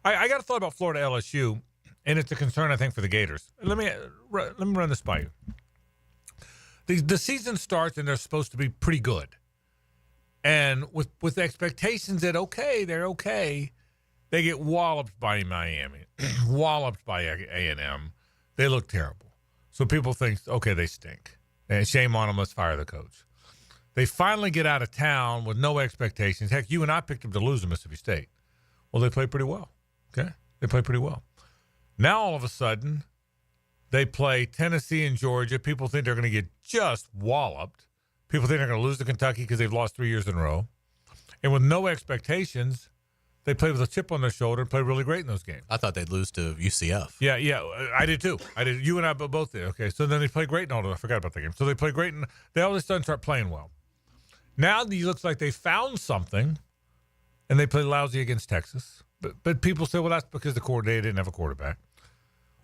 got a thought about Florida LSU, and it's a concern I think for the Gators. Let me run this by you. The season starts and they're supposed to be pretty good, and with expectations that they're okay, they get walloped by Miami, walloped by A&M. They look terrible. So people think, okay, they stink. And shame on them, let's fire the coach. They finally get out of town with no expectations. Heck, you and I picked them to lose to Mississippi State. Well, they played pretty well. Okay? They played pretty well. Now, all of a sudden, they play Tennessee and Georgia. People think they're going to get just walloped. People think they're going to lose to Kentucky because they've lost 3 years in a row. And with no expectations, they played with a chip on their shoulder and played really great in those games.
I thought they'd lose to UCF.
Yeah, I did too. You and I both did. Okay, so then they played great. No, I forgot about that game. So they played great, and they all of a sudden start playing well. Now it looks like they found something, and they play lousy against Texas. But people say, well, that's because they didn't have a quarterback.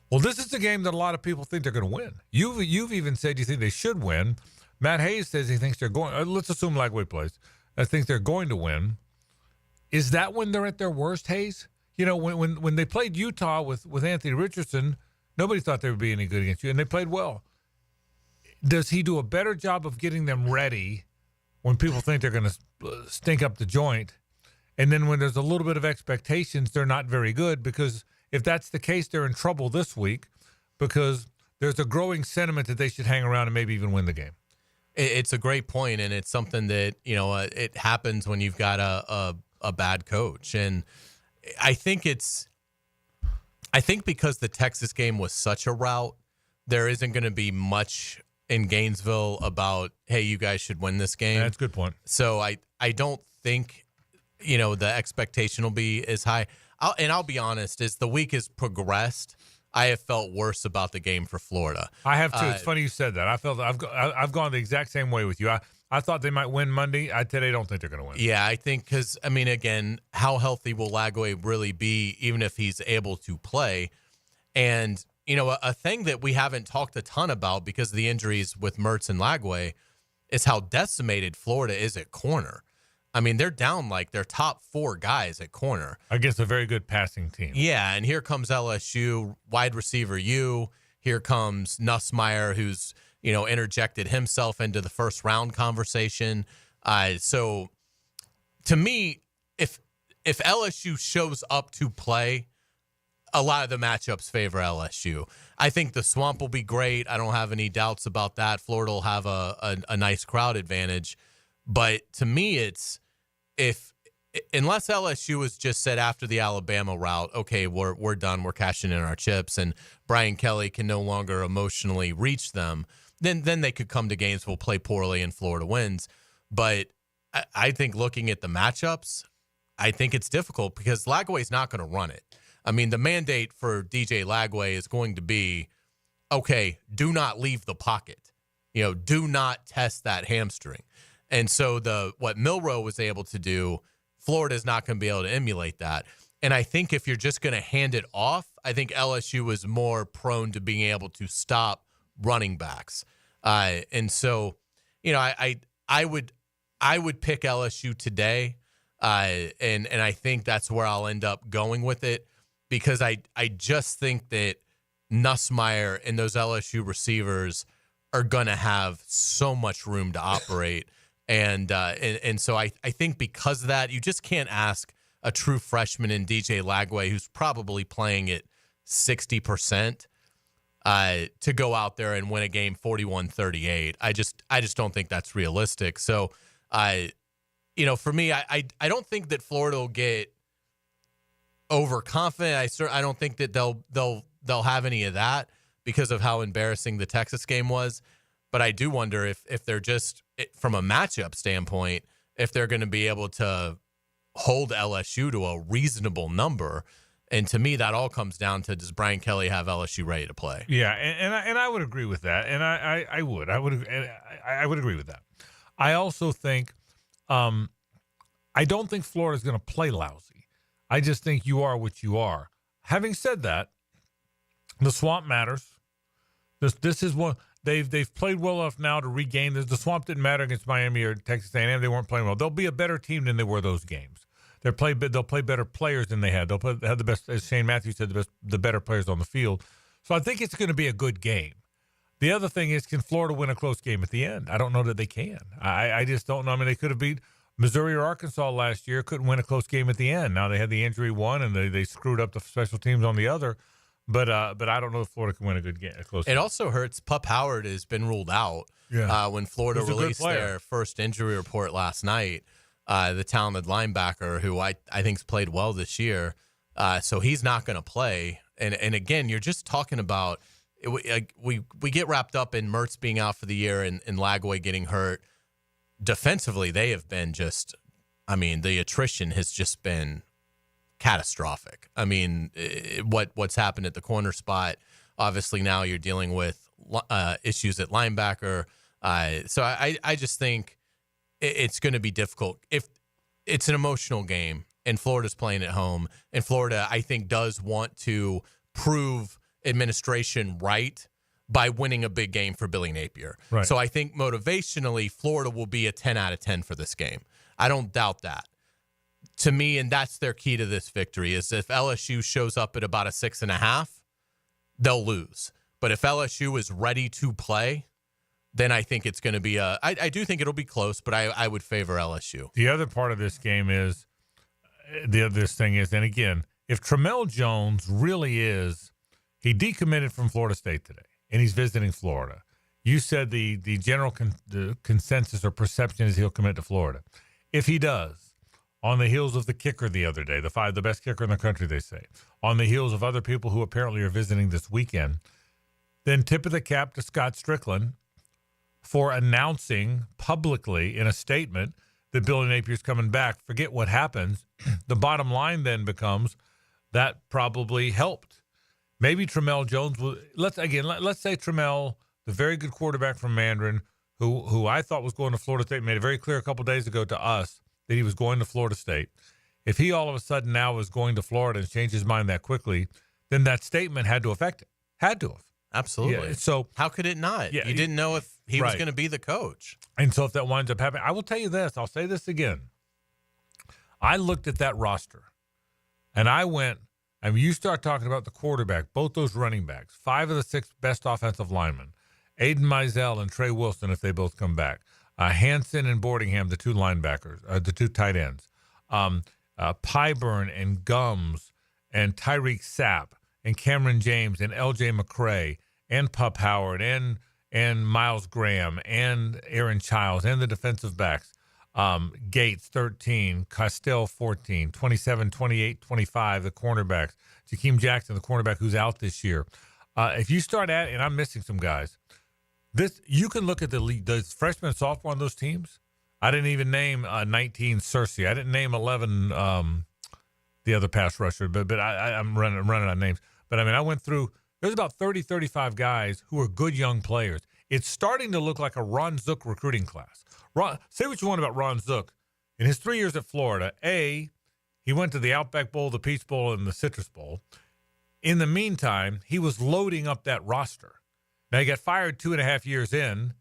Well, this is a game that a lot of people think they're going to win. You've even said you think they should win. Matt Hays says he thinks they're going. Let's assume Lagway plays. I think they're going to win. Is that when they're at their worst, Hays? You know, when they played Utah with Anthony Richardson, nobody thought they would be any good against you, and they played well. Does he do a better job of getting them ready when people think they're going to stink up the joint? And then when there's a little bit of expectations, they're not very good, because if that's the case, they're in trouble this week because there's a growing sentiment that they should hang around and maybe even win the game.
It's a great point, and it's something that, it happens when you've got a bad coach. And I think because the Texas game was such a rout, there isn't going to be much in Gainesville about, hey, you guys should win this game.
That's a good point.
So I don't think, the expectation will be as high. I'll be honest, as the week has progressed, I have felt worse about the game for Florida.
I have too. It's funny you said that. I've gone the exact same way with you. I thought they might win Monday. Today I don't think they're going to win.
Yeah, I think because, again, how healthy will Lagway really be, even if he's able to play? And, a thing that we haven't talked a ton about because of the injuries with Mertz and Lagway is how decimated Florida is at corner. They're down like their top 4 guys at corner.
Against a very good passing team.
Yeah, and here comes LSU, wide receiver U. Here comes Nussmeier, who's, interjected himself into the first round conversation. So to me, if LSU shows up to play, a lot of the matchups favor LSU. I think the Swamp will be great. I don't have any doubts about that. Florida will have a nice crowd advantage. But to me, it's unless LSU has just said after the Alabama route, okay, we're done, we're cashing in our chips, and Brian Kelly can no longer emotionally reach them, then they could come to Gainesville, play poorly, and Florida wins. But I think looking at the matchups, I think it's difficult because Lagway's not going to run it. I mean, the mandate for DJ Lagway is going to be, okay, do not leave the pocket. Do not test that hamstring. And so what Milroe was able to do, Florida's not going to be able to emulate that. And I think if you're just going to hand it off, I think LSU is more prone to being able to stop running backs. And so, I would pick LSU today. And I think that's where I'll end up going with it, because I just think that Nussmeier and those LSU receivers are going to have so much room to operate. And so I think because of that, you just can't ask a true freshman in DJ Lagway, who's probably playing at 60%, to go out there and win a game 41-38. I just don't think that's realistic. So, for me, I don't think that Florida will get overconfident. I don't think that they'll have any of that because of how embarrassing the Texas game was. But I do wonder if they're just, from a matchup standpoint, if they're going to be able to hold LSU to a reasonable number. And to me, that all comes down to, does Brian Kelly have LSU ready to play?
Yeah, and I would agree with that, and I would agree with that. I also think, I don't think Florida's going to play lousy. I just think you are what you are. Having said that, the swamp matters. This is one they've played well enough now to regain. The swamp didn't matter against Miami or Texas A&M. They weren't playing well. They'll be a better team than they were those games. They'll play better players than they had. They'll have the best, as Shane Matthews said, the better players on the field. So I think it's going to be a good game. The other thing is, can Florida win a close game at the end? I don't know that they can. I just don't know. I mean, they could have beat Missouri or Arkansas last year, couldn't win a close game at the end. Now they had the injury one, and they screwed up the special teams on the other. But I don't know if Florida can win a good game, a close game.
It also hurts. Pup Howard has been ruled out.
Yeah.
When Florida released their first injury report last night. The talented linebacker who I think's played well this year. So he's not going to play. And again, you're just talking about we get wrapped up in Mertz being out for the year and Lagway getting hurt. Defensively, they have been just, the attrition has just been catastrophic. What's happened at the corner spot, obviously now you're dealing with issues at linebacker. So I just think it's going to be difficult. If it's an emotional game and Florida's playing at home, and Florida, I think, does want to prove administration right by winning a big game for Billy Napier.
Right.
So I think motivationally, Florida will be a 10 out of 10 for this game. I don't doubt that. To me, and that's their key to this victory, is if LSU shows up at about a 6.5, they'll lose. But if LSU is ready to play, then I think it's going to be I do think it'll be close, but I would favor LSU.
The other part of this game is, and again, if Tramel Jones really is, he decommitted from Florida State today, and he's visiting Florida. You said the general the consensus or perception is he'll commit to Florida. If he does, on the heels of the kicker the other day, the best kicker in the country, they say, on the heels of other people who apparently are visiting this weekend, then tip of the cap to Scott Strickland for announcing publicly in a statement that Billy Napier's coming back. Forget what happens. The bottom line then becomes that probably helped. Maybe Tramel Jones will. Let's say Tramel, the very good quarterback from Mandarin, who I thought was going to Florida State, made it very clear a couple days ago to us that he was going to Florida State. If he all of a sudden now is going to Florida and changed his mind that quickly, then that statement had to affect it. Had to have.
Absolutely.
Yeah, so
how could it not?
Yeah,
you didn't know if he was
right.
going to be the coach.
And so if that winds up happening, I will tell you this. I'll say this again. I looked at that roster, and I went, you start talking about the quarterback, both those running backs, 5 of the 6 best offensive linemen, Aiden Mizell and Trey Wilson if they both come back, Hanson and Boardingham, the 2 linebackers, the 2 tight ends, Pyburn and Gums and Tyreek Sapp and Cameron James and L.J. McCray and Pup Howard and Miles Graham and Aaron Childs and the defensive backs. Gates, 13. Castell, 14. 27, 28, 25, the cornerbacks. Jakeem Jackson, the cornerback who's out this year. If you start at, and I'm missing some guys, you can look at the freshman and sophomore on those teams. I didn't even name 19 Cersei. I didn't name 11 the other pass rusher, but I'm running out of names. But, I mean, I went through – there's about 30, 35 guys who are good young players. It's starting to look like a Ron Zook recruiting class. Say what you want about Ron Zook. In his 3 years at Florida, he went to the Outback Bowl, the Peach Bowl, and the Citrus Bowl. In the meantime, he was loading up that roster. Now, he got fired 2.5 years in,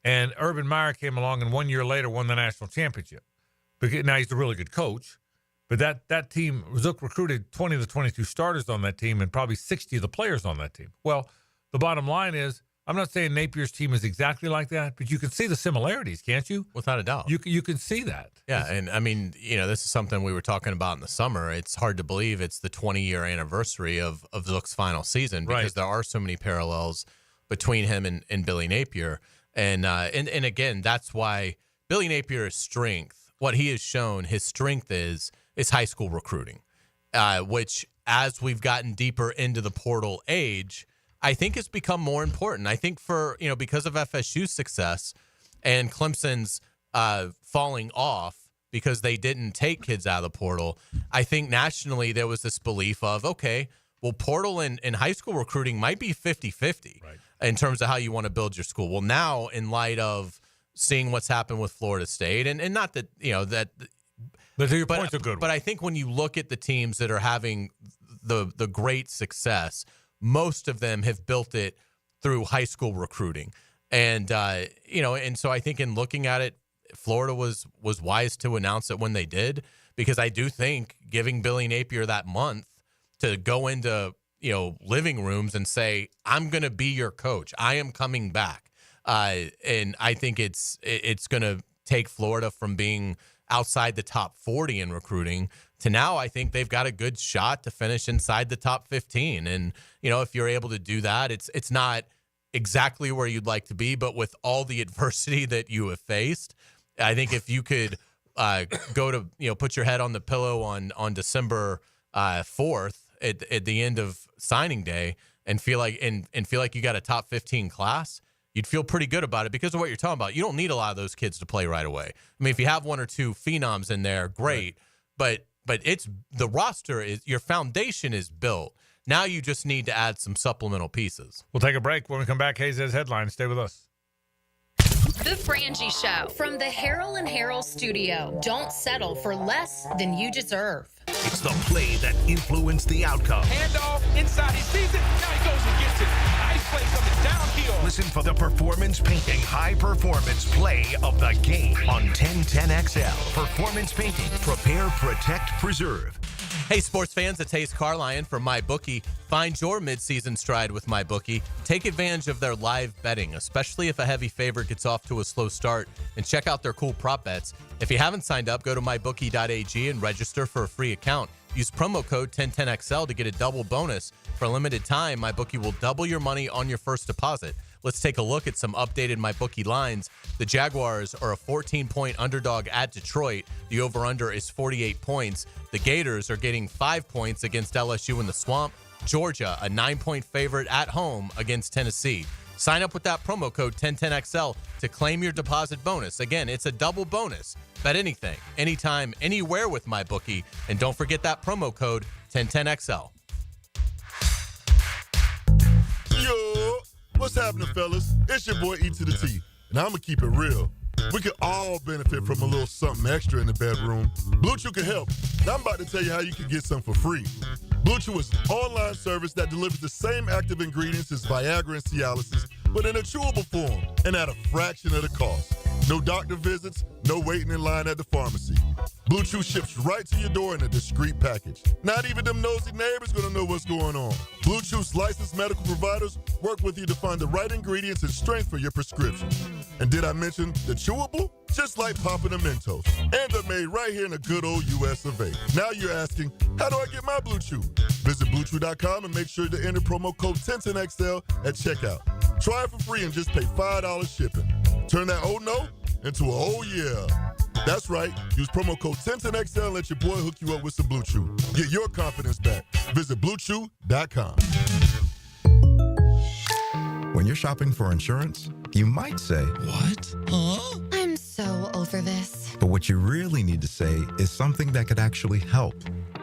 and Urban Meyer came along and 1 year later won the national championship. Now, he's a really good coach. But that team, Zook recruited 20 of the 22 starters on that team and probably 60 of the players on that team. Well, the bottom line is, I'm not saying Napier's team is exactly like that, but you can see the similarities, can't you?
Without a doubt.
You can see that.
Yeah, and I mean, this is something we were talking about in the summer. It's hard to believe it's the 20-year anniversary of Zook's final season because there are so many parallels between him and Billy Napier. And again, that's why Billy Napier's strength, what he has shown, his strength is high school recruiting, which as we've gotten deeper into the portal age, I think has become more important. I think because of FSU's success and Clemson's falling off because they didn't take kids out of the portal, I think nationally there was this belief of, okay, well, portal and high school recruiting might be 50-50 in terms of how you want to build your school. Well, now in light of seeing what's happened with Florida State, and not that, that –
But your point's a good one.
But I think when you look at the teams that are having the great success, most of them have built it through high school recruiting. And, and so I think in looking at it, Florida was wise to announce it when they did, because I do think giving Billy Napier that month to go into, living rooms and say, I'm going to be your coach. I am coming back. And I think it's going to take Florida from being outside the top 40 in recruiting to now I think they've got a good shot to finish inside the top 15. And, if you're able to do that, it's not exactly where you'd like to be, but with all the adversity that you have faced, I think if you could go to, put your head on the pillow on December 4th at the end of signing day and feel like you got a top 15 class, you'd feel pretty good about it because of what you're talking about. You don't need a lot of those kids to play right away. I mean, if you have one or two phenoms in there, great. Right. But it's the roster is your foundation is built. Now you just need to add some supplemental pieces.
We'll take a break. When we come back, Hays has headlines. Stay with us.
The Frangie Show from the Harrell and Harrell studio. Don't settle for less than you deserve.
It's the play that influenced the outcome.
Handoff inside. He sees it. Now he goes and gets it. Nice play coming downhill.
Listen for the performance painting high performance play of the game on 1010XL. Performance painting. Prepare, protect, preserve.
Hey, sports fans, it's Hays Carlyon from MyBookie. Find your midseason stride with MyBookie. Take advantage of their live betting, especially if a heavy favorite gets off to a slow start, and check out their cool prop bets. If you haven't signed up, go to mybookie.ag and register for a free account. Use promo code 1010XL to get a double bonus. For a limited time, MyBookie will double your money on your first deposit. Let's take a look at some updated MyBookie lines. The Jaguars are a 14-point underdog at Detroit. The over-under is 48 points. The Gators are getting 5 points against LSU in the Swamp. Georgia, a 9-point favorite at home against Tennessee. Sign up with that promo code 1010XL to claim your deposit bonus. Again, it's a double bonus. Bet anything, anytime, anywhere with MyBookie. And don't forget that promo code 1010XL.
Yo, what's happening, fellas? It's your boy E to the T, and I'm going to keep it real. We could all benefit from a little something extra in the bedroom. Blue Chew can help. Now I'm about to tell you how you can get some for free. Blue Chew is an online service that delivers the same active ingredients as Viagra and Cialis, but in a chewable form and at a fraction of the cost. No doctor visits, no waiting in line at the pharmacy. Blue Chew ships right to your door in a discreet package. Not even them nosy neighbors gonna know what's going on. Blue Chew's licensed medical providers work with you to find the right ingredients and strength for your prescription. And did I mention the chewable? Just like popping a Mentos. And they're made right here in the good old US of A. Now you're asking, how do I get my Blue Chew? Visit BlueChew.com and make sure to enter promo code 1010XL at checkout. Try it for free and just pay $5 shipping. Turn that oh no into a oh yeah. That's right. Use promo code 1010XL and let your boy hook you up with some Blue Chew. Get your confidence back. Visit BlueChew.com.
When you're shopping for insurance, you might say, "What? Huh?"
I'm so over this.
But what you really need to say is something that could actually help.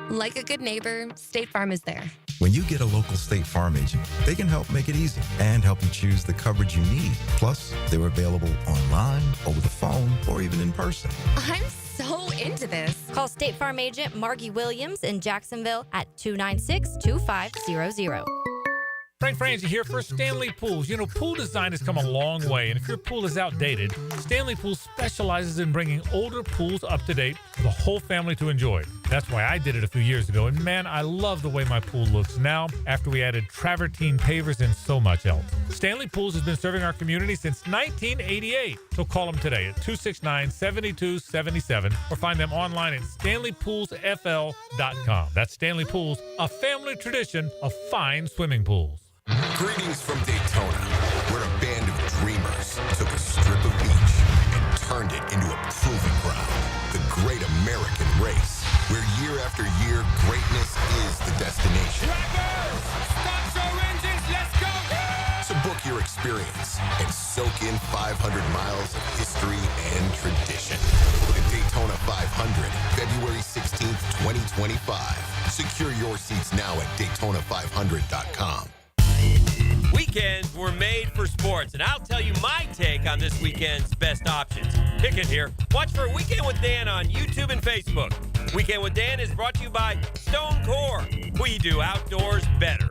Like a good neighbor, State Farm is there.
When you get a local State Farm agent, they can help make it easy and help you choose the coverage you need. Plus, they're available online, over the phone, or even in person.
I'm so into this.
Call State Farm agent Margie Williams in Jacksonville at 296-2500.
Frank Frangie here for Stanley Pools. You know, pool design has come a long way, and if your pool is outdated, Stanley Pools specializes in bringing older pools up to date for the whole family to enjoy. That's why I did it a few years ago, and man, I love the way my pool looks now after we added travertine pavers and so much else. Stanley Pools has been serving our community since 1988, so call them today at 269-7277 or find them online at stanleypoolsfl.com. That's Stanley Pools, a family tradition of fine swimming pools.
Greetings from Daytona, where a band of dreamers took a strip of beach and turned it into a proving ground. The Great American Race, where year after year, greatness is the destination.
Start your engines, let's go!
So book your experience and soak in 500 miles of history and tradition. The Daytona 500, February 16th, 2025. Secure your seats now at Daytona500.com.
Weekends were made for sports, and I'll tell you my take on this weekend's best options. Pick it here. Watch for Weekend with Dan on YouTube and Facebook. Weekend with Dan is brought to you by Stone Core. We do outdoors better.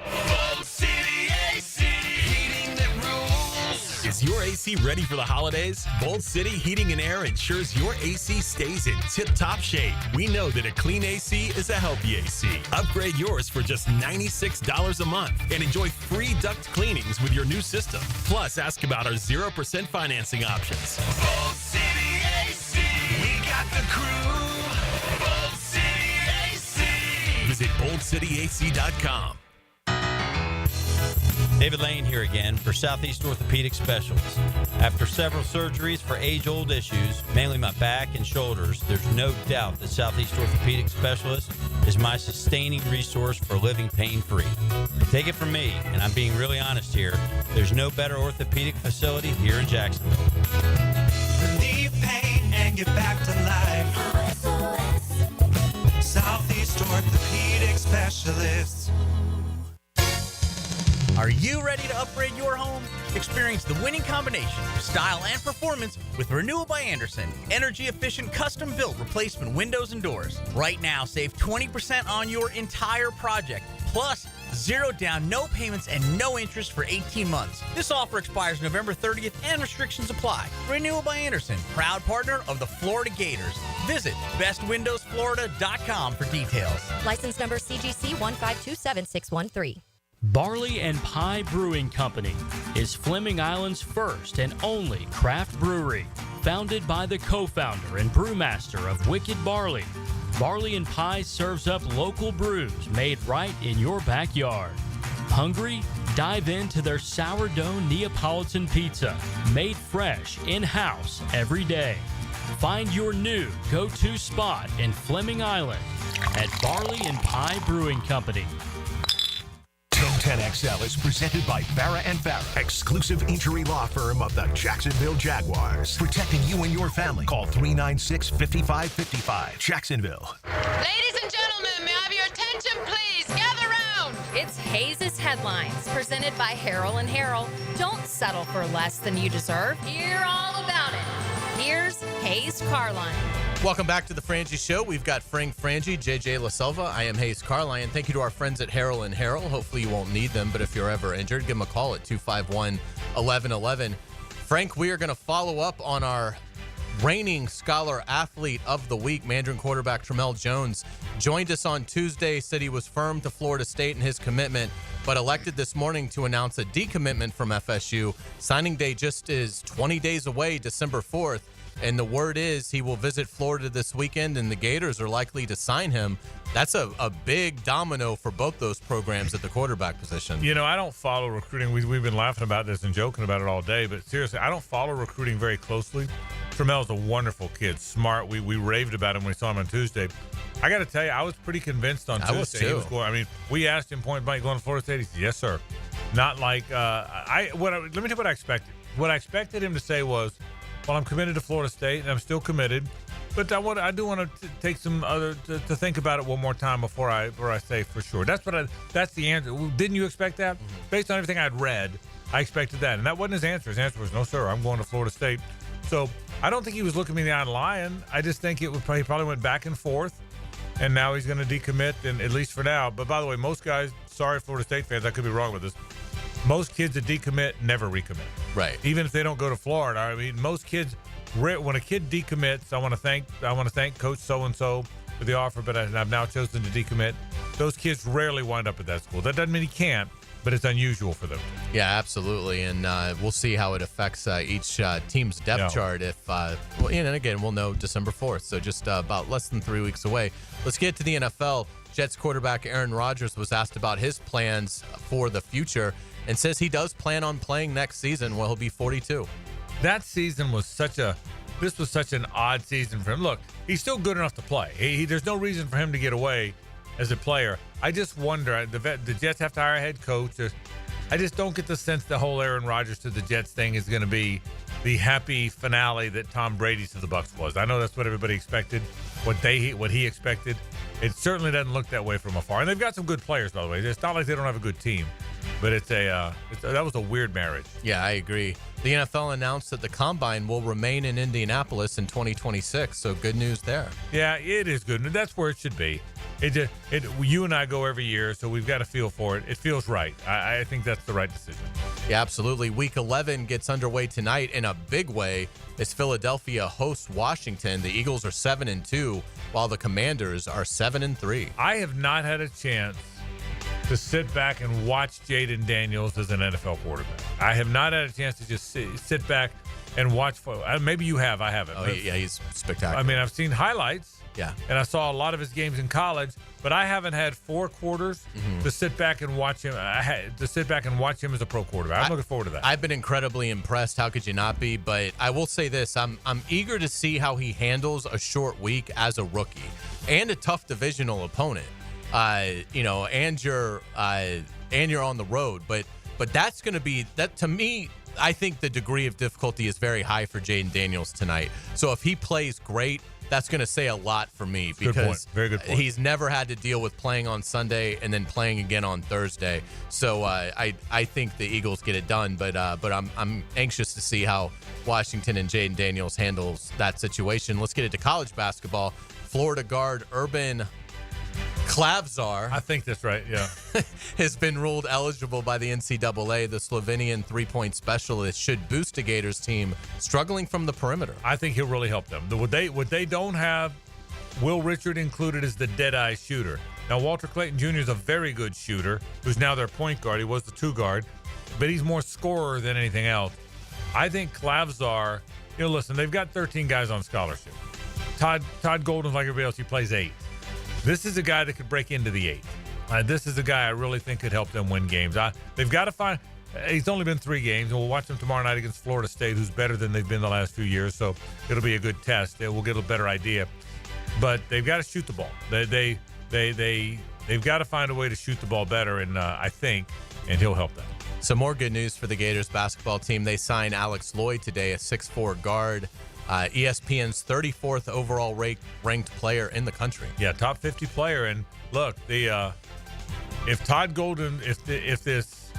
Bolt City AC, heating that rules.
Is your AC ready for the holidays? Bolt City Heating and Air ensures your AC stays in tip-top shape. We know that a clean AC is a healthy AC. Upgrade yours for just $96 a month and enjoy free duct cleanings with your new system. Plus, ask about our 0% financing options.
Bolt City AC, we got the crew. Bolt City AC.
Visit BoltCityAC.com.
David Lane here again for Southeast Orthopedic Specialists. After several surgeries for age-old issues, mainly my back and shoulders, there's no doubt that Southeast Orthopedic Specialists is my sustaining resource for living pain-free. Take it from me, and I'm being really honest here, there's no better orthopedic facility here in Jacksonville.
Relieve pain and get back to life. Southeast Orthopedic Specialists.
Are you ready to upgrade your home? Experience the winning combination of style and performance with Renewal by Andersen. Energy-efficient, custom-built replacement windows and doors. Right now, save 20% on your entire project. Plus, 0 down, no payments, and no interest for 18 months. This offer expires November 30th and restrictions apply. Renewal by Andersen, proud partner of the Florida Gators. Visit bestwindowsflorida.com for details.
License number CGC 1527613.
Barley and Pie Brewing Company is Fleming Island's first and only craft brewery, founded by the co-founder and brewmaster of Wicked Barley. Barley and Pie serves up local brews made right in your backyard. Hungry? Dive into their sourdough Neapolitan pizza, made fresh in-house every day. Find your new go-to spot in Fleming Island at Barley and Pie Brewing Company.
10XL is presented by Farah & Farah, exclusive injury law firm of the Jacksonville Jaguars. Protecting you and your family. Call 396-5555. Jacksonville.
Ladies and gentlemen, may I have your attention, please? Gather round. It's Hays' Headlines, presented by Harrell & Harrell. Don't settle for less than you deserve. Hear all about it. Here's Hays Carlyon.
Welcome back to the Frangie Show. We've got Frank Frangie, JJ LaSelva. I am Hays Carlyon. Thank you to our friends at Harrell & Harrell. Hopefully you won't need them, but if you're ever injured, give them a call at 251-1111. Frank, we are going to follow up on our reigning Scholar Athlete of the Week. Mandarin quarterback Tramel Jones joined us on Tuesday, said he was firm to Florida State in his commitment, but elected this morning to announce a decommitment from FSU. Signing day just is 20 days away, December 4th. And the word is he will visit Florida this weekend, and the Gators are likely to sign him. That's a big domino for both those programs at the quarterback position.
You know, I don't follow recruiting. We've been laughing about this and joking about it all day, but seriously, I don't follow recruiting very closely. Tramel's a wonderful kid, smart. We raved about him when we saw him on Tuesday. I got to tell you, I was pretty convinced on Tuesday.
I was too.
Going. I mean, we asked him point blank going to Florida State. He said, "Yes, sir." Not like let me tell you what I expected. What I expected him to say was, "Well, I'm committed to Florida State, and I'm still committed, but I do want to take some other to think about it one more time before I say for sure." That's the answer. Didn't you expect that? Based on everything I'd read, I expected that, and that wasn't his answer. His answer was, "No, sir, I'm going to Florida State." So I don't think he was looking me in the eye and lying. I just think he probably went back and forth, and now he's going to decommit, and at least for now. But by the way, most guys, sorry, Florida State fans, I could be wrong with this. Most kids that decommit never recommit.
Right.
Even if they don't go to Florida. I mean, most kids, when a kid decommits, I want to thank Coach so and so for the offer, but I've now chosen to decommit. Those kids rarely wind up at that school. That doesn't mean he can't, but it's unusual for them.
Yeah, absolutely, and we'll see how it affects each team's depth chart. If and again, we'll know December 4th, so just about less than 3 weeks away. Let's get to the NFL. Jets quarterback Aaron Rodgers was asked about his plans for the future and says he does plan on playing next season when he'll be 42.
That season was such an odd season for him. Look, he's still good enough to play. There's no reason for him to get away as a player. I just wonder, the Jets have to hire a head coach. I just don't get the sense the whole Aaron Rodgers to the Jets thing is going to be the happy finale that Tom Brady to the Bucs was. I know that's what everybody expected, what he expected. It certainly doesn't look that way from afar. And they've got some good players, by the way. It's not like they don't have a good team, but that was a weird marriage.
Yeah, I agree. The NFL announced that the Combine will remain in Indianapolis in 2026, so good news there.
Yeah, it is good. That's where it should be. You and I go every year, so we've got a feel for it. It feels right. I think that's the right decision.
Yeah, absolutely. Week 11 gets underway tonight in a big way as Philadelphia hosts Washington. The Eagles are 7-2, while the Commanders are 7-3.
I have not had a chance to sit back and watch Jaden Daniels as an NFL quarterback. I have not had a chance to just sit back and watch. Maybe you have. I haven't.
Oh, yeah, he's spectacular.
I mean, I've seen highlights.
Yeah.
And I saw a lot of his games in college, but I haven't had 4 quarters to sit back and watch him. To sit back and watch him as a pro quarterback. I'm looking forward to that.
I've been incredibly impressed. How could you not be? But I will say this: I'm eager to see how he handles a short week as a rookie and a tough divisional opponent. And you're on the road, but that's going to be that to me. I think the degree of difficulty is very high for Jaden Daniels tonight. So if he plays great, that's going to say a lot for me because
very good point.
He's never had to deal with playing on Sunday and then playing again on Thursday. So I think the Eagles get it done, but I'm anxious to see how Washington and Jaden Daniels handles that situation. Let's get it to college basketball. Florida guard Urban Klavzar,
I think that's right, yeah,
has been ruled eligible by the NCAA. The Slovenian three-point specialist should boost a Gators team struggling from the perimeter.
I think he'll really help them. What they don't have, Will Richard included, is the dead-eye shooter. Now, Walter Clayton Jr. is a very good shooter, who's now their point guard. He was the 2 guard, but he's more scorer than anything else. I think Klavzar, listen, they've got 13 guys on scholarship. Todd Golden's like everybody else. He plays 8. This is a guy that could break into the 8. This is a guy I really think could help them win games. They've got to find – he's only been 3 games, and we'll watch him tomorrow night against Florida State, who's better than they've been the last few years, so it'll be a good test. We'll get a better idea. But they've got to shoot the ball. They've got to find a way to shoot the ball better, and I think – and he'll help them.
Some more good news for the Gators basketball team. They signed Alex Lloyd today, a 6'4" guard. ESPN's 34th overall ranked player in the country.
Yeah, top 50 player. And look, if Todd Golden, if this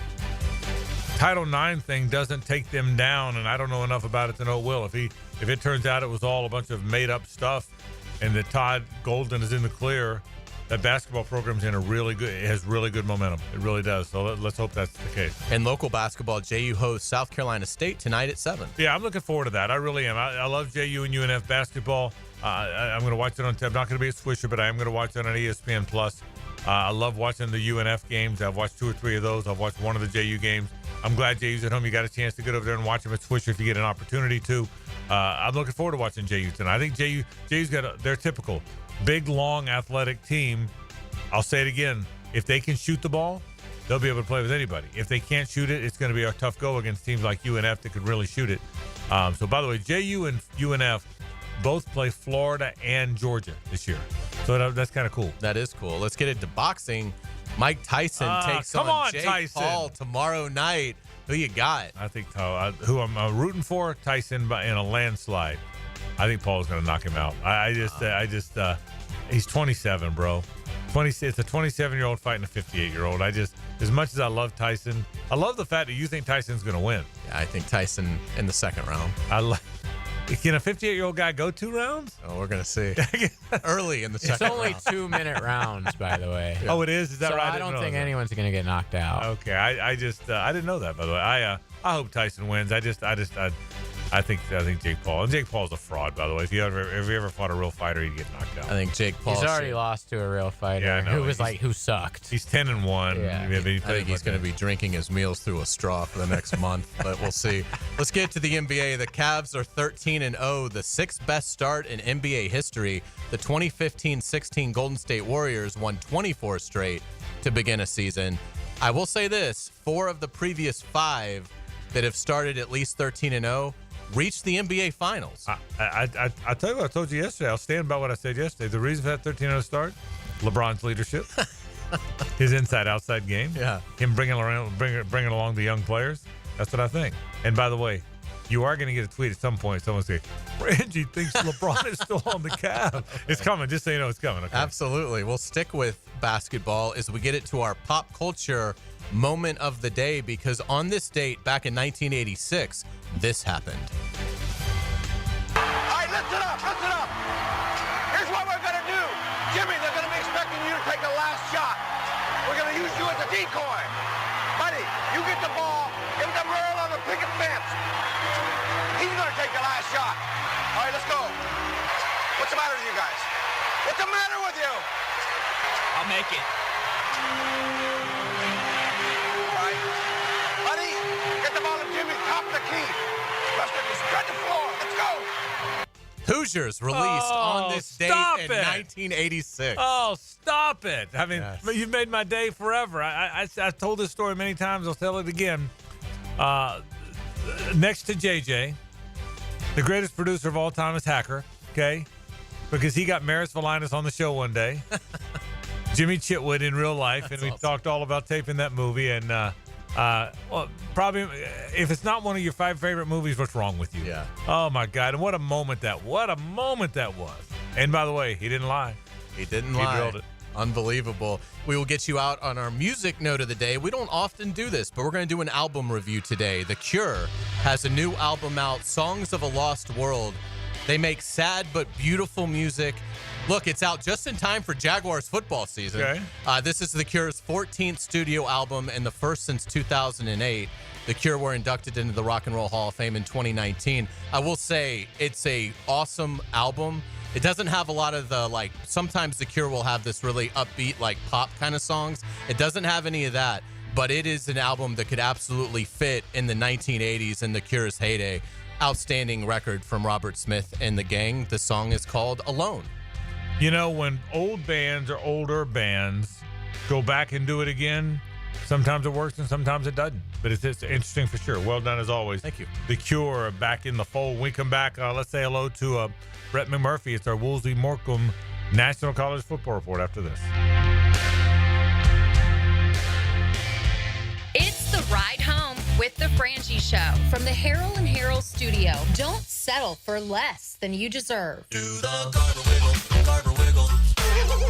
Title IX thing doesn't take them down, and I don't know enough about it to know it will, if it turns out it was all a bunch of made up stuff, and that Todd Golden is in the clear, that basketball program's it has really good momentum. It really does. So let's hope that's the case.
And local basketball, JU hosts South Carolina State tonight at 7.
Yeah, I'm looking forward to that. I really am. I love JU and UNF basketball. I'm going to watch it on I'm not going to be a Swisher, but I am going to watch it on ESPN Plus. I love watching the UNF games. I've watched 2 or 3 of those. I've watched one of the JU games. I'm glad JU's at home. You got a chance to get over there and watch them at Swisher if you get an opportunity to. I'm looking forward to watching JU tonight. I think JU's got their typical big, long, athletic team. I'll say it again. If they can shoot the ball, they'll be able to play with anybody. If they can't shoot it, it's going to be a tough go against teams like UNF that could really shoot it. So, by the way, JU and UNF both play Florida and Georgia this year. So that's kind of cool.
That is cool. Let's get into boxing. Mike Tyson takes on Jake
Tyson.
Paul tomorrow night. Who you got?
I think who I'm rooting for, Tyson in a landslide. I think Paul's going to knock him out. He's 27, bro. It's a 27-year-old fighting a 58-year-old. As much as I love Tyson, I love the fact that you think Tyson's going to win.
Yeah, I think Tyson in the second round.
Can a 58-year-old guy go 2 rounds?
Oh, we're going to see. Early in the second round.
It's only 2-minute rounds, by the way.
Yeah. Oh, it is? Is that right?
I don't think anyone's going to get knocked out.
Okay. I didn't know that, by the way. I hope Tyson wins. I think Jake Paul. And Jake Paul's a fraud, by the way. If you ever fought a real fighter, he'd get knocked out.
I think Jake Paul.
He's already lost to a real fighter who sucked.
He's 10-1.
Yeah. I think he's going to be drinking his meals through a straw for the next month, but we'll see. Let's get to the NBA. The Cavs are 13-0, the 6th best start in NBA history. The 2015-16 Golden State Warriors won 24 straight to begin a season. I will say this: 4 of the previous 5 that have started at least 13-0 reached the NBA Finals.
I tell you what I told you yesterday. I'll stand by what I said yesterday. The reason for that 13-0 start, LeBron's leadership, his inside-outside game, him bringing along the young players. That's what I think. And by the way, you are going to get a tweet at some point. Someone say, Frangie thinks LeBron is still on the Cavs. It's coming. Just so you know it's coming. Okay?
Absolutely. We'll stick with basketball as we get it to our pop culture moment of the day, because on this date back in 1986, this happened.
All right, listen up. Here's what we're going to do. Jimmy, they're going to be expecting you to take the last shot. We're going to use you as a decoy. Buddy, you get the ball, give it to Merle on the picket fence. He's going to take the last shot. All right, let's go. What's the matter with you guys? What's the matter with you? I'll make it. Get the ball to Jimmy, top of the key. Let's spread the floor. Let's go.
Hoosiers released on this date in 1986.
Oh, stop it. I mean, you've made my day forever. I've told this story many times. I'll tell it again. Next to JJ, the greatest producer of all time is Hacker, okay? Because he got Maris Valinas on the show one day. Jimmy Chitwood in real life. And we talked all about taping that movie. And, well, probably if it's not one of your 5 favorite movies, what's wrong with you?
Yeah.
Oh my God. And what a moment that was. And by the way, he didn't lie.
He didn't lie.
He drilled it.
Unbelievable. We will get you out on our music note of the day. We don't often do this, but we're going to do an album review today. The Cure has a new album out, Songs of a Lost World. They make sad but beautiful music. Look, it's out just in time for Jaguars football season.
Okay.
This is The Cure's 14th studio album and the first since 2008. The Cure were inducted into the Rock and Roll Hall of Fame in 2019. I will say it's a awesome album. It doesn't have a lot of the, sometimes The Cure will have this really upbeat, pop kind of songs. It doesn't have any of that, but it is an album that could absolutely fit in the 1980s and The Cure's heyday. Outstanding record from Robert Smith and the gang. The song is called Alone.
You know, when old bands or older bands go back and do it again, sometimes it works and sometimes it doesn't. But it's interesting for sure. Well done as always.
Thank you.
The Cure are back in the fold. When we come back, let's say hello to Brett McMurphy. It's our Woolsey Morecambe National College Football Report after this.
It's the ride home with the Frangie Show from the Harold and Harold studio. Don't settle for less than you deserve.
Do the Garber wiggle, Garber wiggle,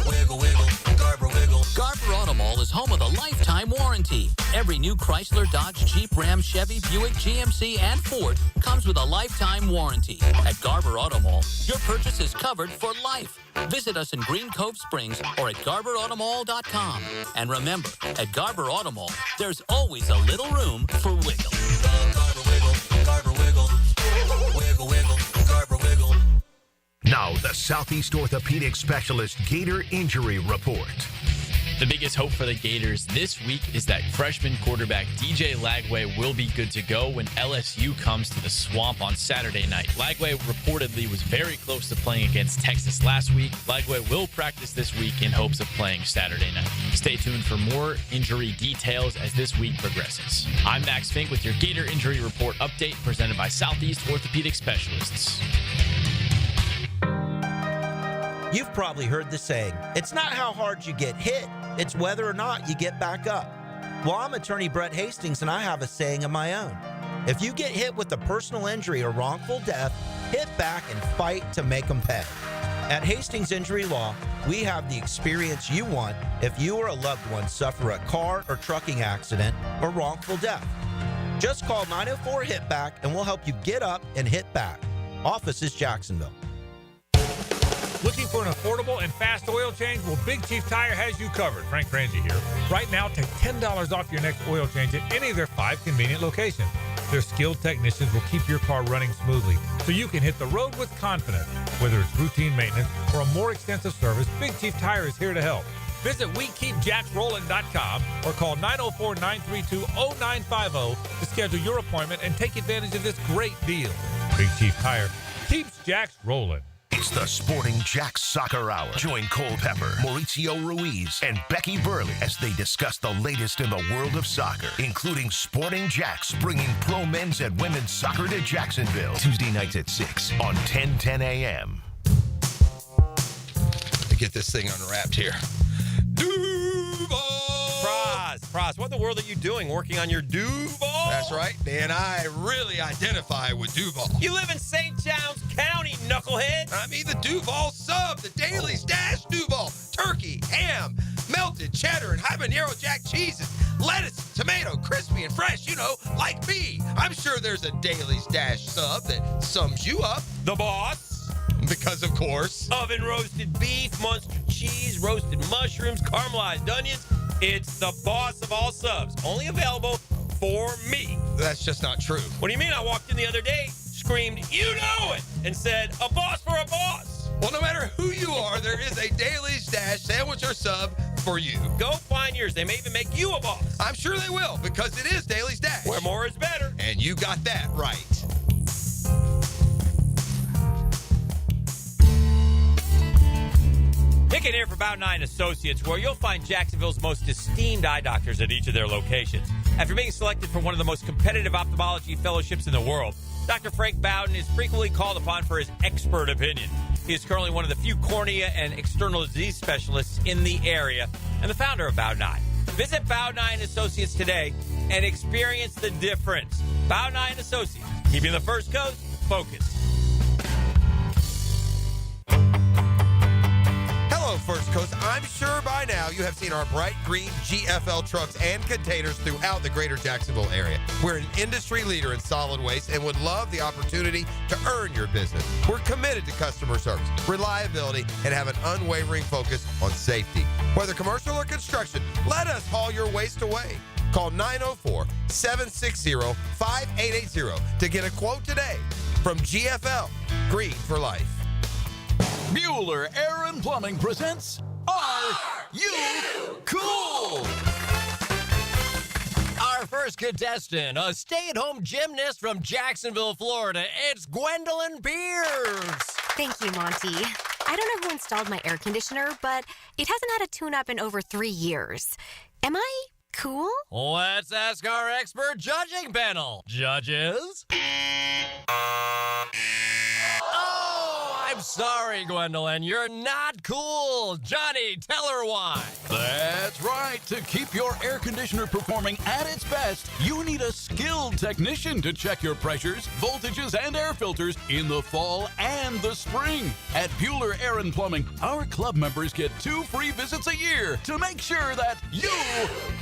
wiggle, wiggle, Garber wiggle.
Garber Auto Mall is home of a lifetime warranty. Every new Chrysler, Dodge, Jeep, Ram, Chevy, Buick, GMC, and Ford comes with a lifetime warranty. At Garber Auto Mall, your purchase is covered for life. Visit us in Green Cove Springs or at GarberAutomall.com. And remember, at Garber Auto Mall, there's always a little room for wiggle.
Garber wiggle, Garber wiggle, wiggle, wiggle, Garber wiggle.
Now, the Southeast Orthopedic Specialist Gator Injury Report.
The biggest hope for the Gators this week is that freshman quarterback DJ Lagway will be good to go when LSU comes to the Swamp on Saturday night. Lagway reportedly was very close to playing against Texas last week. Lagway will practice this week in hopes of playing Saturday night. Stay tuned for more injury details as this week progresses. I'm Max Fink with your Gator Injury Report update presented by Southeast Orthopedic Specialists.
You've probably heard the saying, it's not how hard you get hit, it's whether or not you get back up. Well, I'm attorney Brett Hastings, and I have a saying of my own. If you get hit with a personal injury or wrongful death, hit back and fight to make them pay. At Hastings Injury Law, we have the experience you want if you or a loved one suffer a car or trucking accident or wrongful death. Just call 904-HIT-BACK and we'll help you get up and hit back. Office is Jacksonville.
Looking for an affordable and fast oil change? Well, Big Chief Tire has you covered. Frank Frangie here. Right now, take $10 off your next oil change at any of their 5 convenient locations. Their skilled technicians will keep your car running smoothly so you can hit the road with confidence. Whether it's routine maintenance or a more extensive service, Big Chief Tire is here to help. Visit WeKeepJacksRollin.com or call 904-932-0950 to schedule your appointment and take advantage of this great deal. Big Chief Tire keeps Jacks rolling.
It's the Sporting Jacks Soccer Hour. Join Cole Pepper, Mauricio Ruiz, and Becky Burley as they discuss the latest in the world of soccer, including Sporting Jacks bringing pro men's and women's soccer to Jacksonville. Tuesday nights at 6 on 1010 a.m.
To get this thing unwrapped here.
Praz, what in the world are you doing working on your Duval?
That's right, Dan. I really identify with Duval.
You live in St. John's County, knucklehead.
I mean the Duval sub, the Dailies Dash Duval. Turkey, ham, melted cheddar, and habanero jack cheeses. Lettuce, tomato, crispy and fresh, you know, like me. I'm sure there's a Dailies Dash sub that sums you up.
The boss.
Because, of course.
Oven roasted beef, Munster cheese, roasted mushrooms, caramelized onions. It's the boss of all subs. Only available for me.
That's just not true.
What do you mean? I walked in the other day, screamed, "You know it!" and said, "A boss for a boss."
Well, no matter who you are, there is a Dailies Dash sandwich or sub for you.
Go find yours. They may even make you a boss.
I'm sure they will, because it is Dailies Dash.
Where more is better.
And you got that right.
Picking here for About 9 Associates, where you'll find Jacksonville's most esteemed eye doctors at each of their locations. After being selected for one of the most competitive ophthalmology fellowships in the world, Dr. Frank Bowden is frequently called upon for his expert opinion. He is currently one of the few cornea and external disease specialists in the area and the founder of About 9. Visit About 9 Associates today and experience the difference. About 9 Associates, keeping the First Coast focused.
Hello, First Coast. I'm sure by now you have seen our bright green GFL trucks and containers throughout the greater Jacksonville area. We're an industry leader in solid waste and would love the opportunity to earn your business. We're committed to customer service, reliability, and have an unwavering focus on safety. Whether commercial or construction, let us haul your waste away. Call 904-760-5880 to get a quote today from GFL, Green for Life.
Bueller Air and Plumbing presents Are You Cool?
Our first contestant, a stay-at-home gymnast from Jacksonville, Florida. It's Gwendolyn Pierce.
Thank you, Monty. I don't know who installed my air conditioner, but it hasn't had a tune-up in over 3 years. Am I cool?
Let's ask our expert judging panel. Judges? I'm sorry, Gwendolyn. You're not cool. Johnny, tell her why.
That's right. To keep your air conditioner performing at its best, you need a skilled technician to check your pressures, voltages, and air filters in the fall and the spring. At Bueller Air and Plumbing, our club members get 2 free visits a year to make sure that you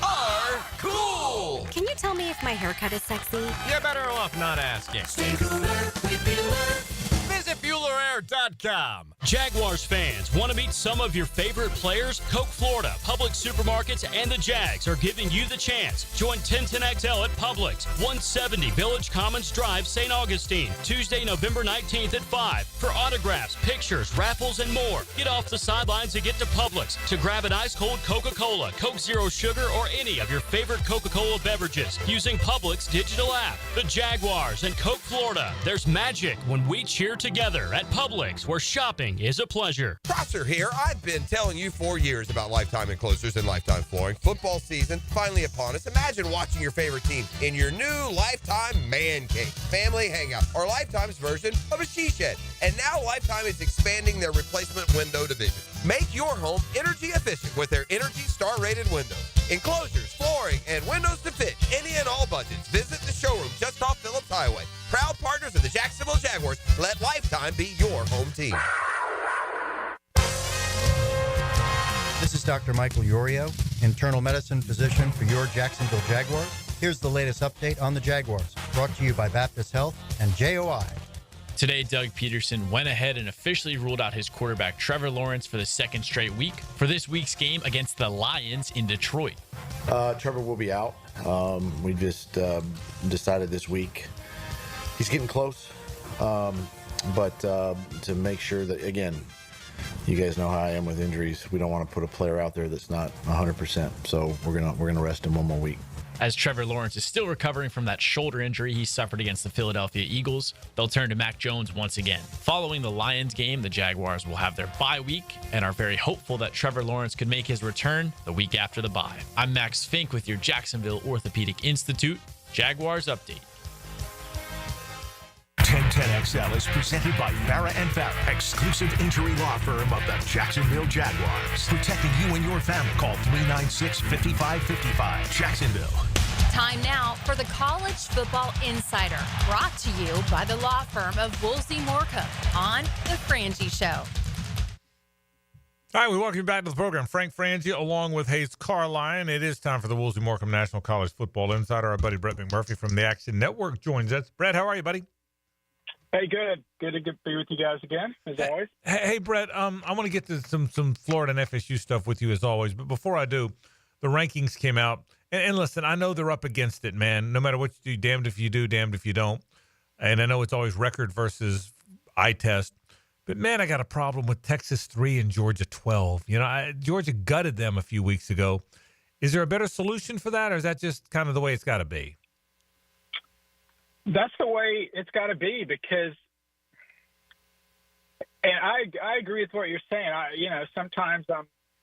are cool.
Can you tell me if my haircut is sexy?
You're better off not asking.
Stay cooler with Bueller.
Visit Bueller
sportswriter.com.
Jaguars fans, want to meet some of your favorite players? Coke Florida, Publix Supermarkets, and the Jags are giving you the chance. Join 1010XL at Publix, 170 Village Commons Drive, St. Augustine, Tuesday, November 19th at 5 for autographs, pictures, raffles, and more. Get off the sidelines and get to Publix to grab an ice-cold Coca-Cola, Coke Zero Sugar, or any of your favorite Coca-Cola beverages using Publix digital app. The Jaguars and Coke Florida. There's magic when we cheer together at Publix, where shopping is a pleasure.
Prosser here. I've been telling you for years about Lifetime Enclosures and Lifetime Flooring. Football season finally upon us. Imagine watching your favorite team in your new Lifetime man cave, family hangout, or Lifetime's version of a she shed. And now Lifetime is expanding their replacement window division. Make your home energy efficient with their Energy Star rated windows. Enclosures, flooring, and windows to fit any and all budgets. Visit the showroom just off Phillips Highway. Proud partners of the Jacksonville Jaguars. Let Lifetime be your home team.
This is Dr. Michael Iorio, internal medicine physician for your Jacksonville Jaguars. Here's the latest update on the Jaguars, brought to you by Baptist Health and JOI.
Today, Doug Peterson went ahead and officially ruled out his quarterback Trevor Lawrence for the second straight week for this week's game against the Lions in Detroit.
Trevor will be out. We just decided this week he's getting close, but to make sure that, again, you guys know how I am with injuries. We don't want to put a player out there that's not 100%. So we're gonna rest him one more week.
As Trevor Lawrence is still recovering from that shoulder injury he suffered against the Philadelphia Eagles, they'll turn to Mac Jones once again. Following the Lions game, the Jaguars will have their bye week and are very hopeful that Trevor Lawrence could make his return the week after the bye. I'm Max Fink with your Jacksonville Orthopedic Institute Jaguars Update.
1010XL is presented by Farah & Farah, exclusive injury law firm of the Jacksonville Jaguars. Protecting you and your family. Call 396-5555. Jacksonville.
Time now for the College Football Insider, brought to you by the law firm of Woolsey Morecambe on The Frangie Show.
All right, we welcome you back to the program. Frank Frangie along with Hays Carlyon. It is time for the Woolsey Morecambe National College Football Insider. Our buddy Brett McMurphy from the Action Network joins us. Brett, how are you, buddy?
Hey, good. Good to be with you guys again, as always.
Hey, Brett, I want to get to some Florida and FSU stuff with you, as always. But before I do, the rankings came out. And listen, I know they're up against it, man. No matter what you do, damned if you do, damned if you don't. And I know it's always record versus eye test. But, man, I got a problem with Texas 3 and Georgia 12. You know, Georgia gutted them a few weeks ago. Is there a better solution for that, or is that just kind of the way it's got to be?
That's the way it's got to be because, and I agree with what you're saying. Sometimes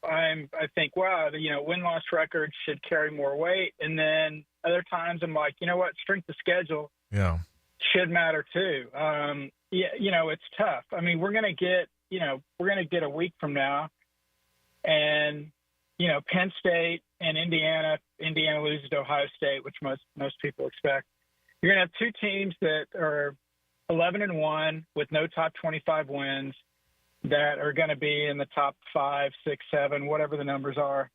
I think, wow, win-loss records should carry more weight, and then other times I'm like, you know what, strength of schedule, should matter too. It's tough. I mean, we're gonna get a week from now, and Penn State and Indiana loses to Ohio State, which most people expect. You're going to have two teams that are 11-1 with no top 25 wins that are going to be in the top 5, 6, 7, whatever the numbers are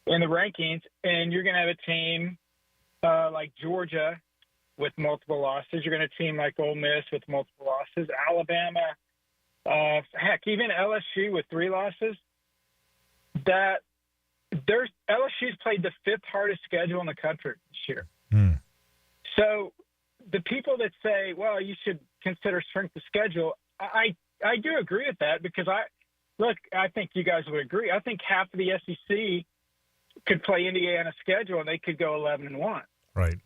in the rankings. And you're going to have a team like Georgia with multiple losses. You're going to have a team like Ole Miss with multiple losses. Alabama, heck, even LSU with 3 losses. LSU's played the 5th hardest schedule in the country this year. So the people that say, well, you should consider strength of schedule, I do agree with that because I think you guys would agree. I think half of the SEC could play Indiana's schedule and they could go 11-1.
Right.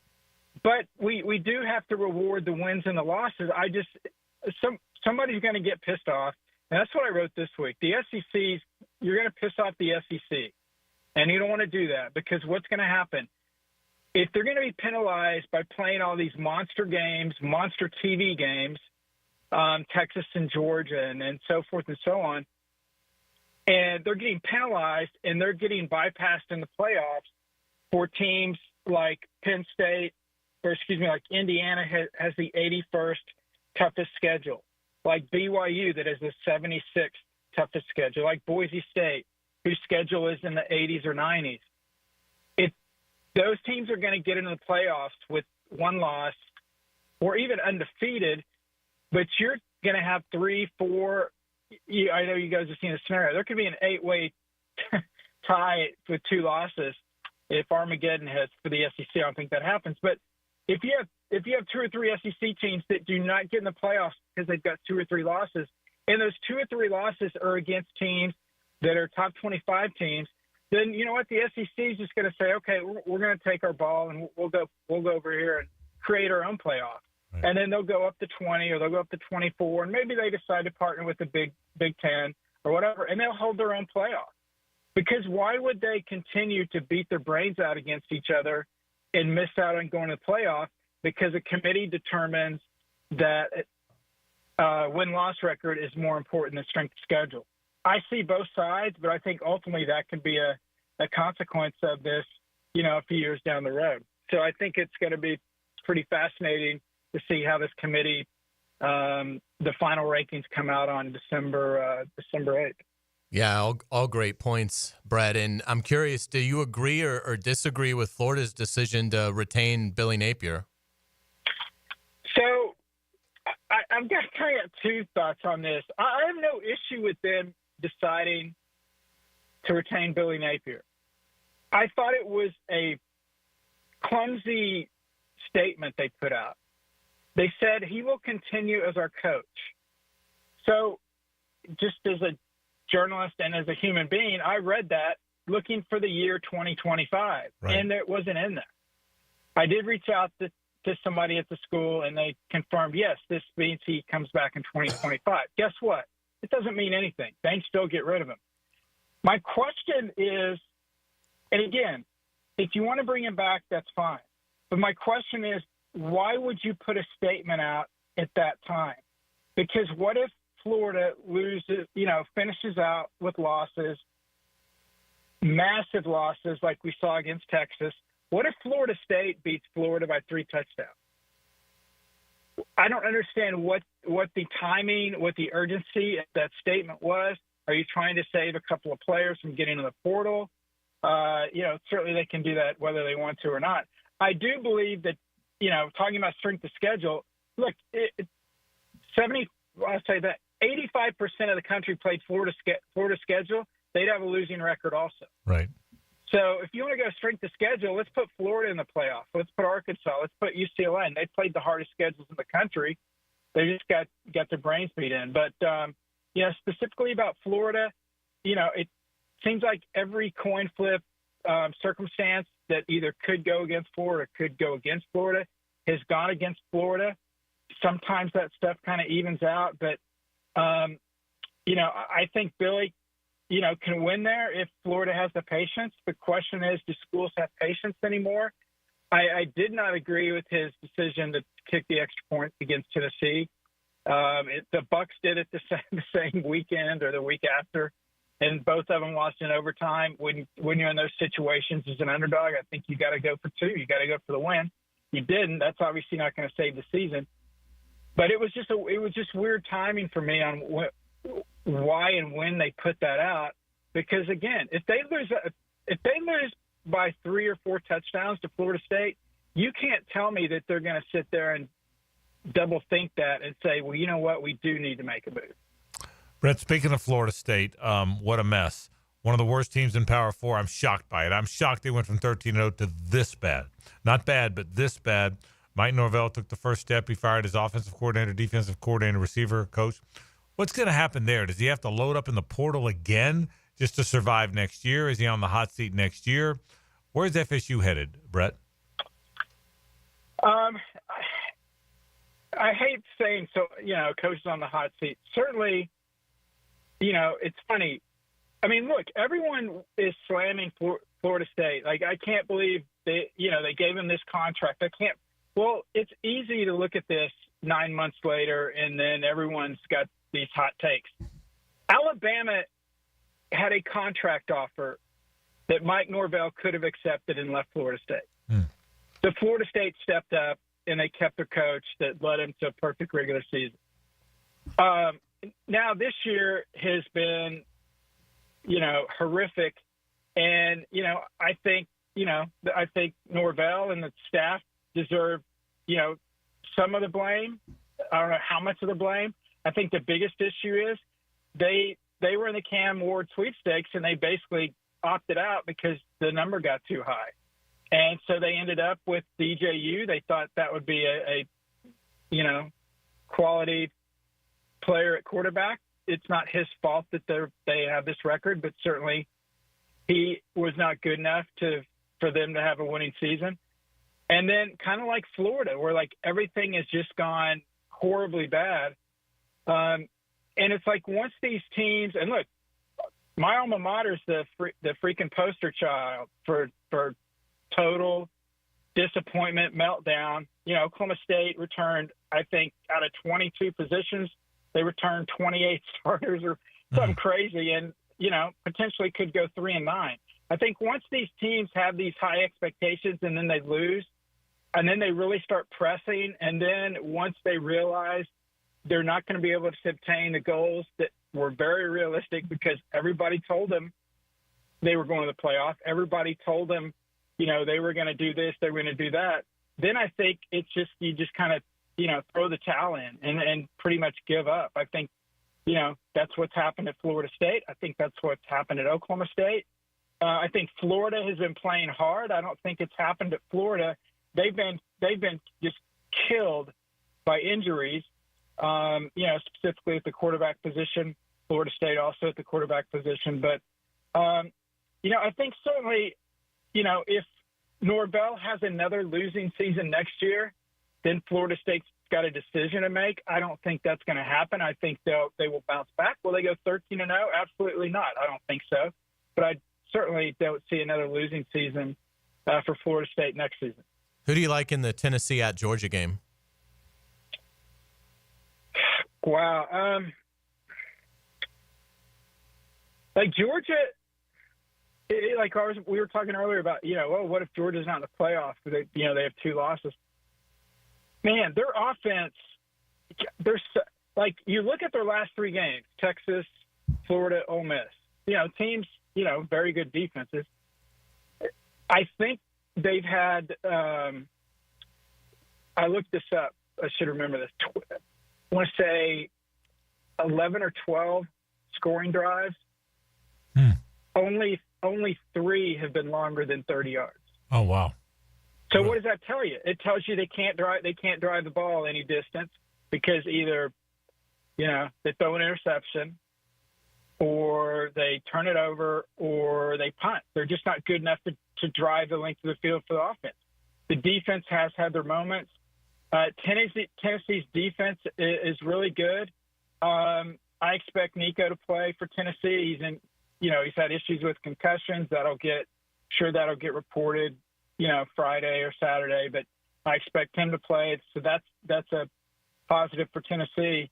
But we do have to reward the wins and the losses. Somebody's going to get pissed off, and that's what I wrote this week. The SEC's, you're going to piss off the SEC, and you don't want to do that because what's going to happen? If they're going to be penalized by playing all these monster games, monster TV games, Texas and Georgia and so forth and so on, and they're getting penalized and they're getting bypassed in the playoffs for teams like Penn State, like Indiana has the 81st toughest schedule, like BYU that has the 76th toughest schedule, like Boise State, whose schedule is in the 80s or 90s. Those teams are going to get into the playoffs with 1 loss or even undefeated, but you're going to have 3, 4. I know you guys have seen a scenario. There could be an 8-way tie with 2 losses if Armageddon hits for the SEC. I don't think that happens. But if you have 2 or 3 SEC teams that do not get in the playoffs because they've got 2 or 3 losses, and those 2 or 3 losses are against teams that are top 25 teams, then you know what? The SEC is just going to say, okay, we're going to take our ball and we'll go over here and create our own playoff. Right. And then they'll go up to 20 or they'll go up to 24, and maybe they decide to partner with the Big Ten or whatever, and they'll hold their own playoff. Because why would they continue to beat their brains out against each other and miss out on going to the playoff? Because a committee determines that win-loss record is more important than strength of schedule. I see both sides, but I think ultimately that could be a consequence of this, a few years down the road. So I think it's going to be pretty fascinating to see how this committee, the final rankings come out on December 8th.
Yeah, all great points, Brett. And I'm curious, do you agree or disagree with Florida's decision to retain Billy Napier?
So I've got kind of 2 thoughts on this. I have no issue with them deciding to retain Billy Napier. I thought it was a clumsy statement they put out. They said he will continue as our coach. So just as a journalist and as a human being, I read that looking for the year 2025, right. And it wasn't in there. I did reach out to somebody at the school, and they confirmed, yes, this means he comes back in 2025. Guess what? It doesn't mean anything. They can still get rid of him. My question is, and again, if you want to bring him back, that's fine. But my question is, why would you put a statement out at that time? Because what if Florida loses, finishes out with losses, massive losses like we saw against Texas? What if Florida State beats Florida by 3 touchdowns? I don't understand what the timing, what the urgency of that statement was. Are you trying to save a couple of players from getting in the portal? Certainly they can do that whether they want to or not. I do believe that, talking about strength of schedule, look, 85% of the country played Florida schedule. They'd have a losing record also.
Right.
So if you want to go strength of schedule, let's put Florida in the playoff. Let's put Arkansas. Let's put UCLA. They played the hardest schedules in the country. They just got their brains beat in. But, specifically about Florida, it seems like every coin flip circumstance that either could go against Florida or could go against Florida has gone against Florida. Sometimes that stuff kind of evens out. But, I think Billy – can win there if Florida has the patience. The question is, do schools have patience anymore? I did not agree with his decision to kick the extra point against Tennessee. The Bucs did it the same weekend or the week after, and both of them lost in overtime. When you're in those situations as an underdog, I think you got to go for 2. You got to go for the win. You didn't. That's obviously not going to save the season. But it was just weird timing for me on why and when they put that out, because again, if they lose by 3 or 4 touchdowns to Florida State, you can't tell me that they're going to sit there and double think that and say, well, you know what, we do need to make a move.
Brett, speaking of Florida State, what a mess. One of the worst teams in Power 4. I'm shocked by it. I'm shocked they went from 13-0 to this bad. Not bad, but this bad. Mike Norvell took the first step. He fired his offensive coordinator, defensive coordinator, receiver, coach. What's going to happen there? Does he have to load up in the portal again just to survive next year? Is he on the hot seat next year? Where's FSU headed, Brett?
I hate saying so, coach is on the hot seat. Certainly, it's funny. I mean, look, everyone is slamming Florida State. Like, I can't believe they gave him this contract. Well, it's easy to look at this 9 months later, and then everyone's got these hot takes. Alabama had a contract offer that Mike Norvell could have accepted and left Florida State. The Florida State stepped up, and they kept their coach that led him to a perfect regular season. Now this year has been, horrific. And, I think Norvell and the staff deserve, some of the blame. I don't know how much of the blame. I think the biggest issue is they were in the Cam Ward sweepstakes, and they basically opted out because the number got too high. And so they ended up with DJU. They thought that would be a quality player at quarterback. It's not his fault that they have this record, but certainly he was not good enough for them to have a winning season. And then kind of like Florida, where like everything has just gone horribly bad. And it's like once these teams, and look, my alma mater is the freaking poster child for total disappointment, meltdown. Oklahoma State returned, I think, out of 22 positions, they returned 28 starters or something crazy, and potentially could go 3-9. I think once these teams have these high expectations and then they lose, and then they really start pressing, and then once they realize they're not going to be able to obtain the goals that were very realistic because everybody told them they were going to the playoff, everybody told them, they were going to do this, they were going to do that, then I think it's just you just kind of, throw the towel in and pretty much give up. I think, that's what's happened at Florida State. I think that's what's happened at Oklahoma State. I think Florida has been playing hard. I don't think it's happened at Florida. They've been just killed by injuries, specifically at the quarterback position. Florida State also at the quarterback position. But, I think certainly, if Norvell has another losing season next year, then Florida State's got a decision to make. I don't think that's going to happen. I think they will bounce back. Will they go 13-0? Absolutely not. I don't think so. But I certainly don't see another losing season for Florida State next season.
Who do you like in the Tennessee at Georgia game?
Wow. Like Georgia, we were talking earlier about, what if Georgia's not in the playoffs? They have 2 losses. Man, their offense, you look at their last 3 games, Texas, Florida, Ole Miss, teams, very good defenses. I think they've had, I looked this up. I should remember this. I want to say 11 or 12 scoring drives. Only 3 have been longer than 30 yards.
Oh, wow.
So what does that tell you? It tells you they can't drive the ball any distance because either, they throw an interception or they turn it over or they punt. They're just not good enough to drive the length of the field for the offense. The defense has had their moments. Tennessee's defense is really good. I expect Nico to play for Tennessee. He's had issues with concussions. That'll get reported, Friday or Saturday, but I expect him to play. So that's a positive for Tennessee.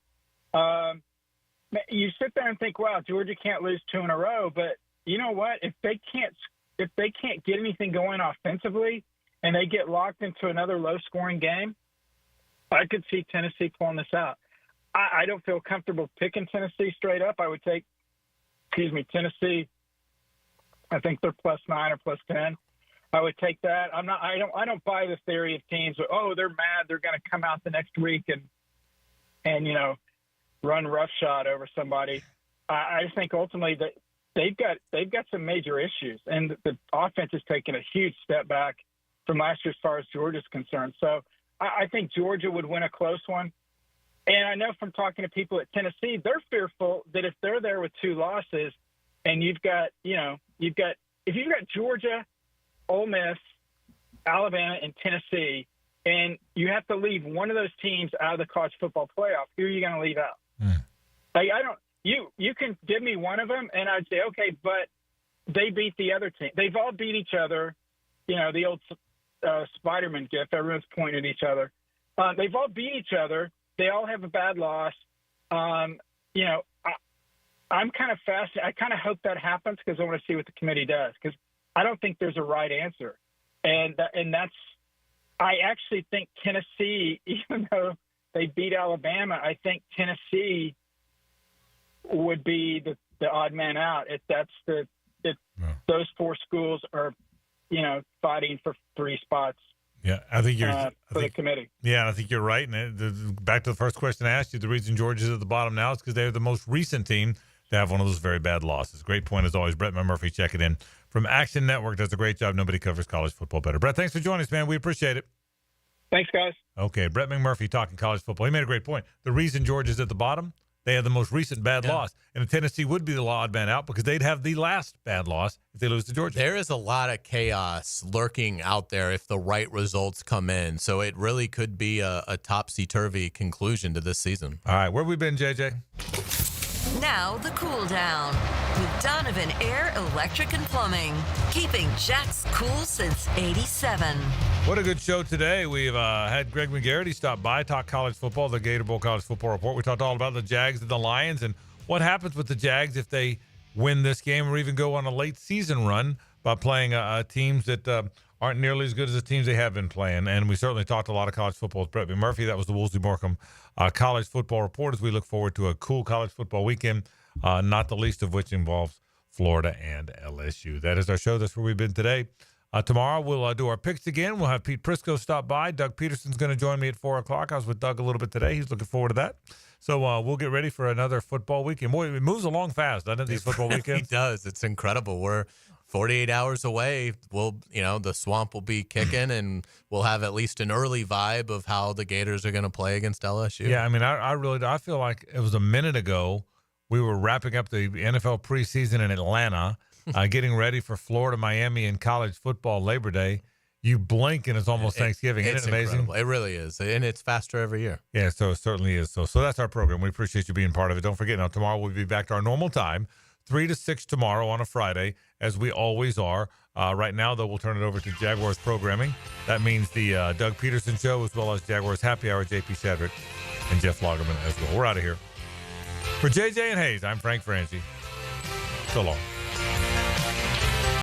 You sit there and think, wow, Georgia can't lose 2 in a row, but you know what? If they can't get anything going offensively and they get locked into another low-scoring game, I could see Tennessee pulling this out. I don't feel comfortable picking Tennessee straight up. I would take, Tennessee. I think they're +9 or +10. I would take that. I don't buy the theory of teams. They're mad. They're going to come out the next week and run roughshod over somebody. I just think ultimately that they've got some major issues, and the offense has taken a huge step back from last year as far as Georgia's concerned. So I think Georgia would win a close one. And I know from talking to people at Tennessee, they're fearful that if they're there with 2 losses, and if you've got Georgia, Ole Miss, Alabama, and Tennessee, and you have to leave one of those teams out of the college football playoff, who are you going to leave out? You can give me one of them, and I'd say, okay, but they beat the other team. They've all beat each other. The old Spider-Man gif, everyone's pointing at each other. They've all beat each other. They all have a bad loss. I'm kind of fascinated. I kind of hope that happens because I want to see what the committee does, because I don't think there's a right answer. And I actually think Tennessee, even though they beat Alabama, I think Tennessee would be the odd man out. Those 4 schools are, fighting for 3 spots
Yeah, I think you're
for the committee.
Yeah, I think you're right. And back to the first question I asked you, the reason Georgia's at the bottom now is because they're the most recent team to have one of those very bad losses. Great point as always. Brett Murphy checking in from Action Network. Does a great job. Nobody covers college football better. Brett, thanks for joining us, man. We appreciate it.
Thanks, guys.
Okay, Brett McMurphy talking college football. He made a great point. The reason Georgia's at the bottom, they had the most recent bad loss. And Tennessee would be the odd man out because they'd have the last bad loss if they lose to Georgia.
There is a lot of chaos lurking out there if the right results come in. So it really could be a topsy-turvy conclusion to this season.
All right, where have we been, JJ?
Now the cool down with Donovan Air, Electric and Plumbing, keeping Jack's cool since '87.
What a good show today. We've had Greg McGarity stop by, talk college football, the Gator Bowl College Football Report. We talked all about the Jags and the Lions and what happens with the Jags if they win this game or even go on a late season run by playing teams that aren't nearly as good as the teams they have been playing. And we certainly talked a lot of college football with Brett Murphy. That was the Woolsey Morecambe College Football Report as we look forward to a cool college football weekend, not the least of which involves Florida and LSU. That is our show. That's where we've been today. Tomorrow we'll do our picks again. We'll have Pete Prisco stop by. Doug Peterson's going to join me at 4 o'clock. I was with Doug a little bit today. He's looking forward to that. So we'll get ready for another football weekend. Boy, it moves along fast, doesn't it, these football weekends?
It does. It's incredible. We're 48 hours away. The swamp will be kicking, and we'll have at least an early vibe of how the Gators are going to play against LSU.
Yeah, I mean, I feel like it was a minute ago we were wrapping up the NFL preseason in Atlanta, getting ready for Florida, Miami, and college football Labor Day. You blink and it's almost Thanksgiving. Isn't it amazing?
Incredible. It really is. And it's faster every year.
Yeah, so it certainly is. So that's our program. We appreciate you being part of it. Don't forget, now tomorrow we'll be back to our normal time, 3 to 6 tomorrow on a Friday, as we always are. Right now, though, we'll turn it over to Jaguars programming. That means the Doug Peterson Show, as well as Jaguars Happy Hour, JP Shadrick, and Jeff Lagerman as well. We're out of here. For JJ and Hays, I'm Frank Frangie. So long.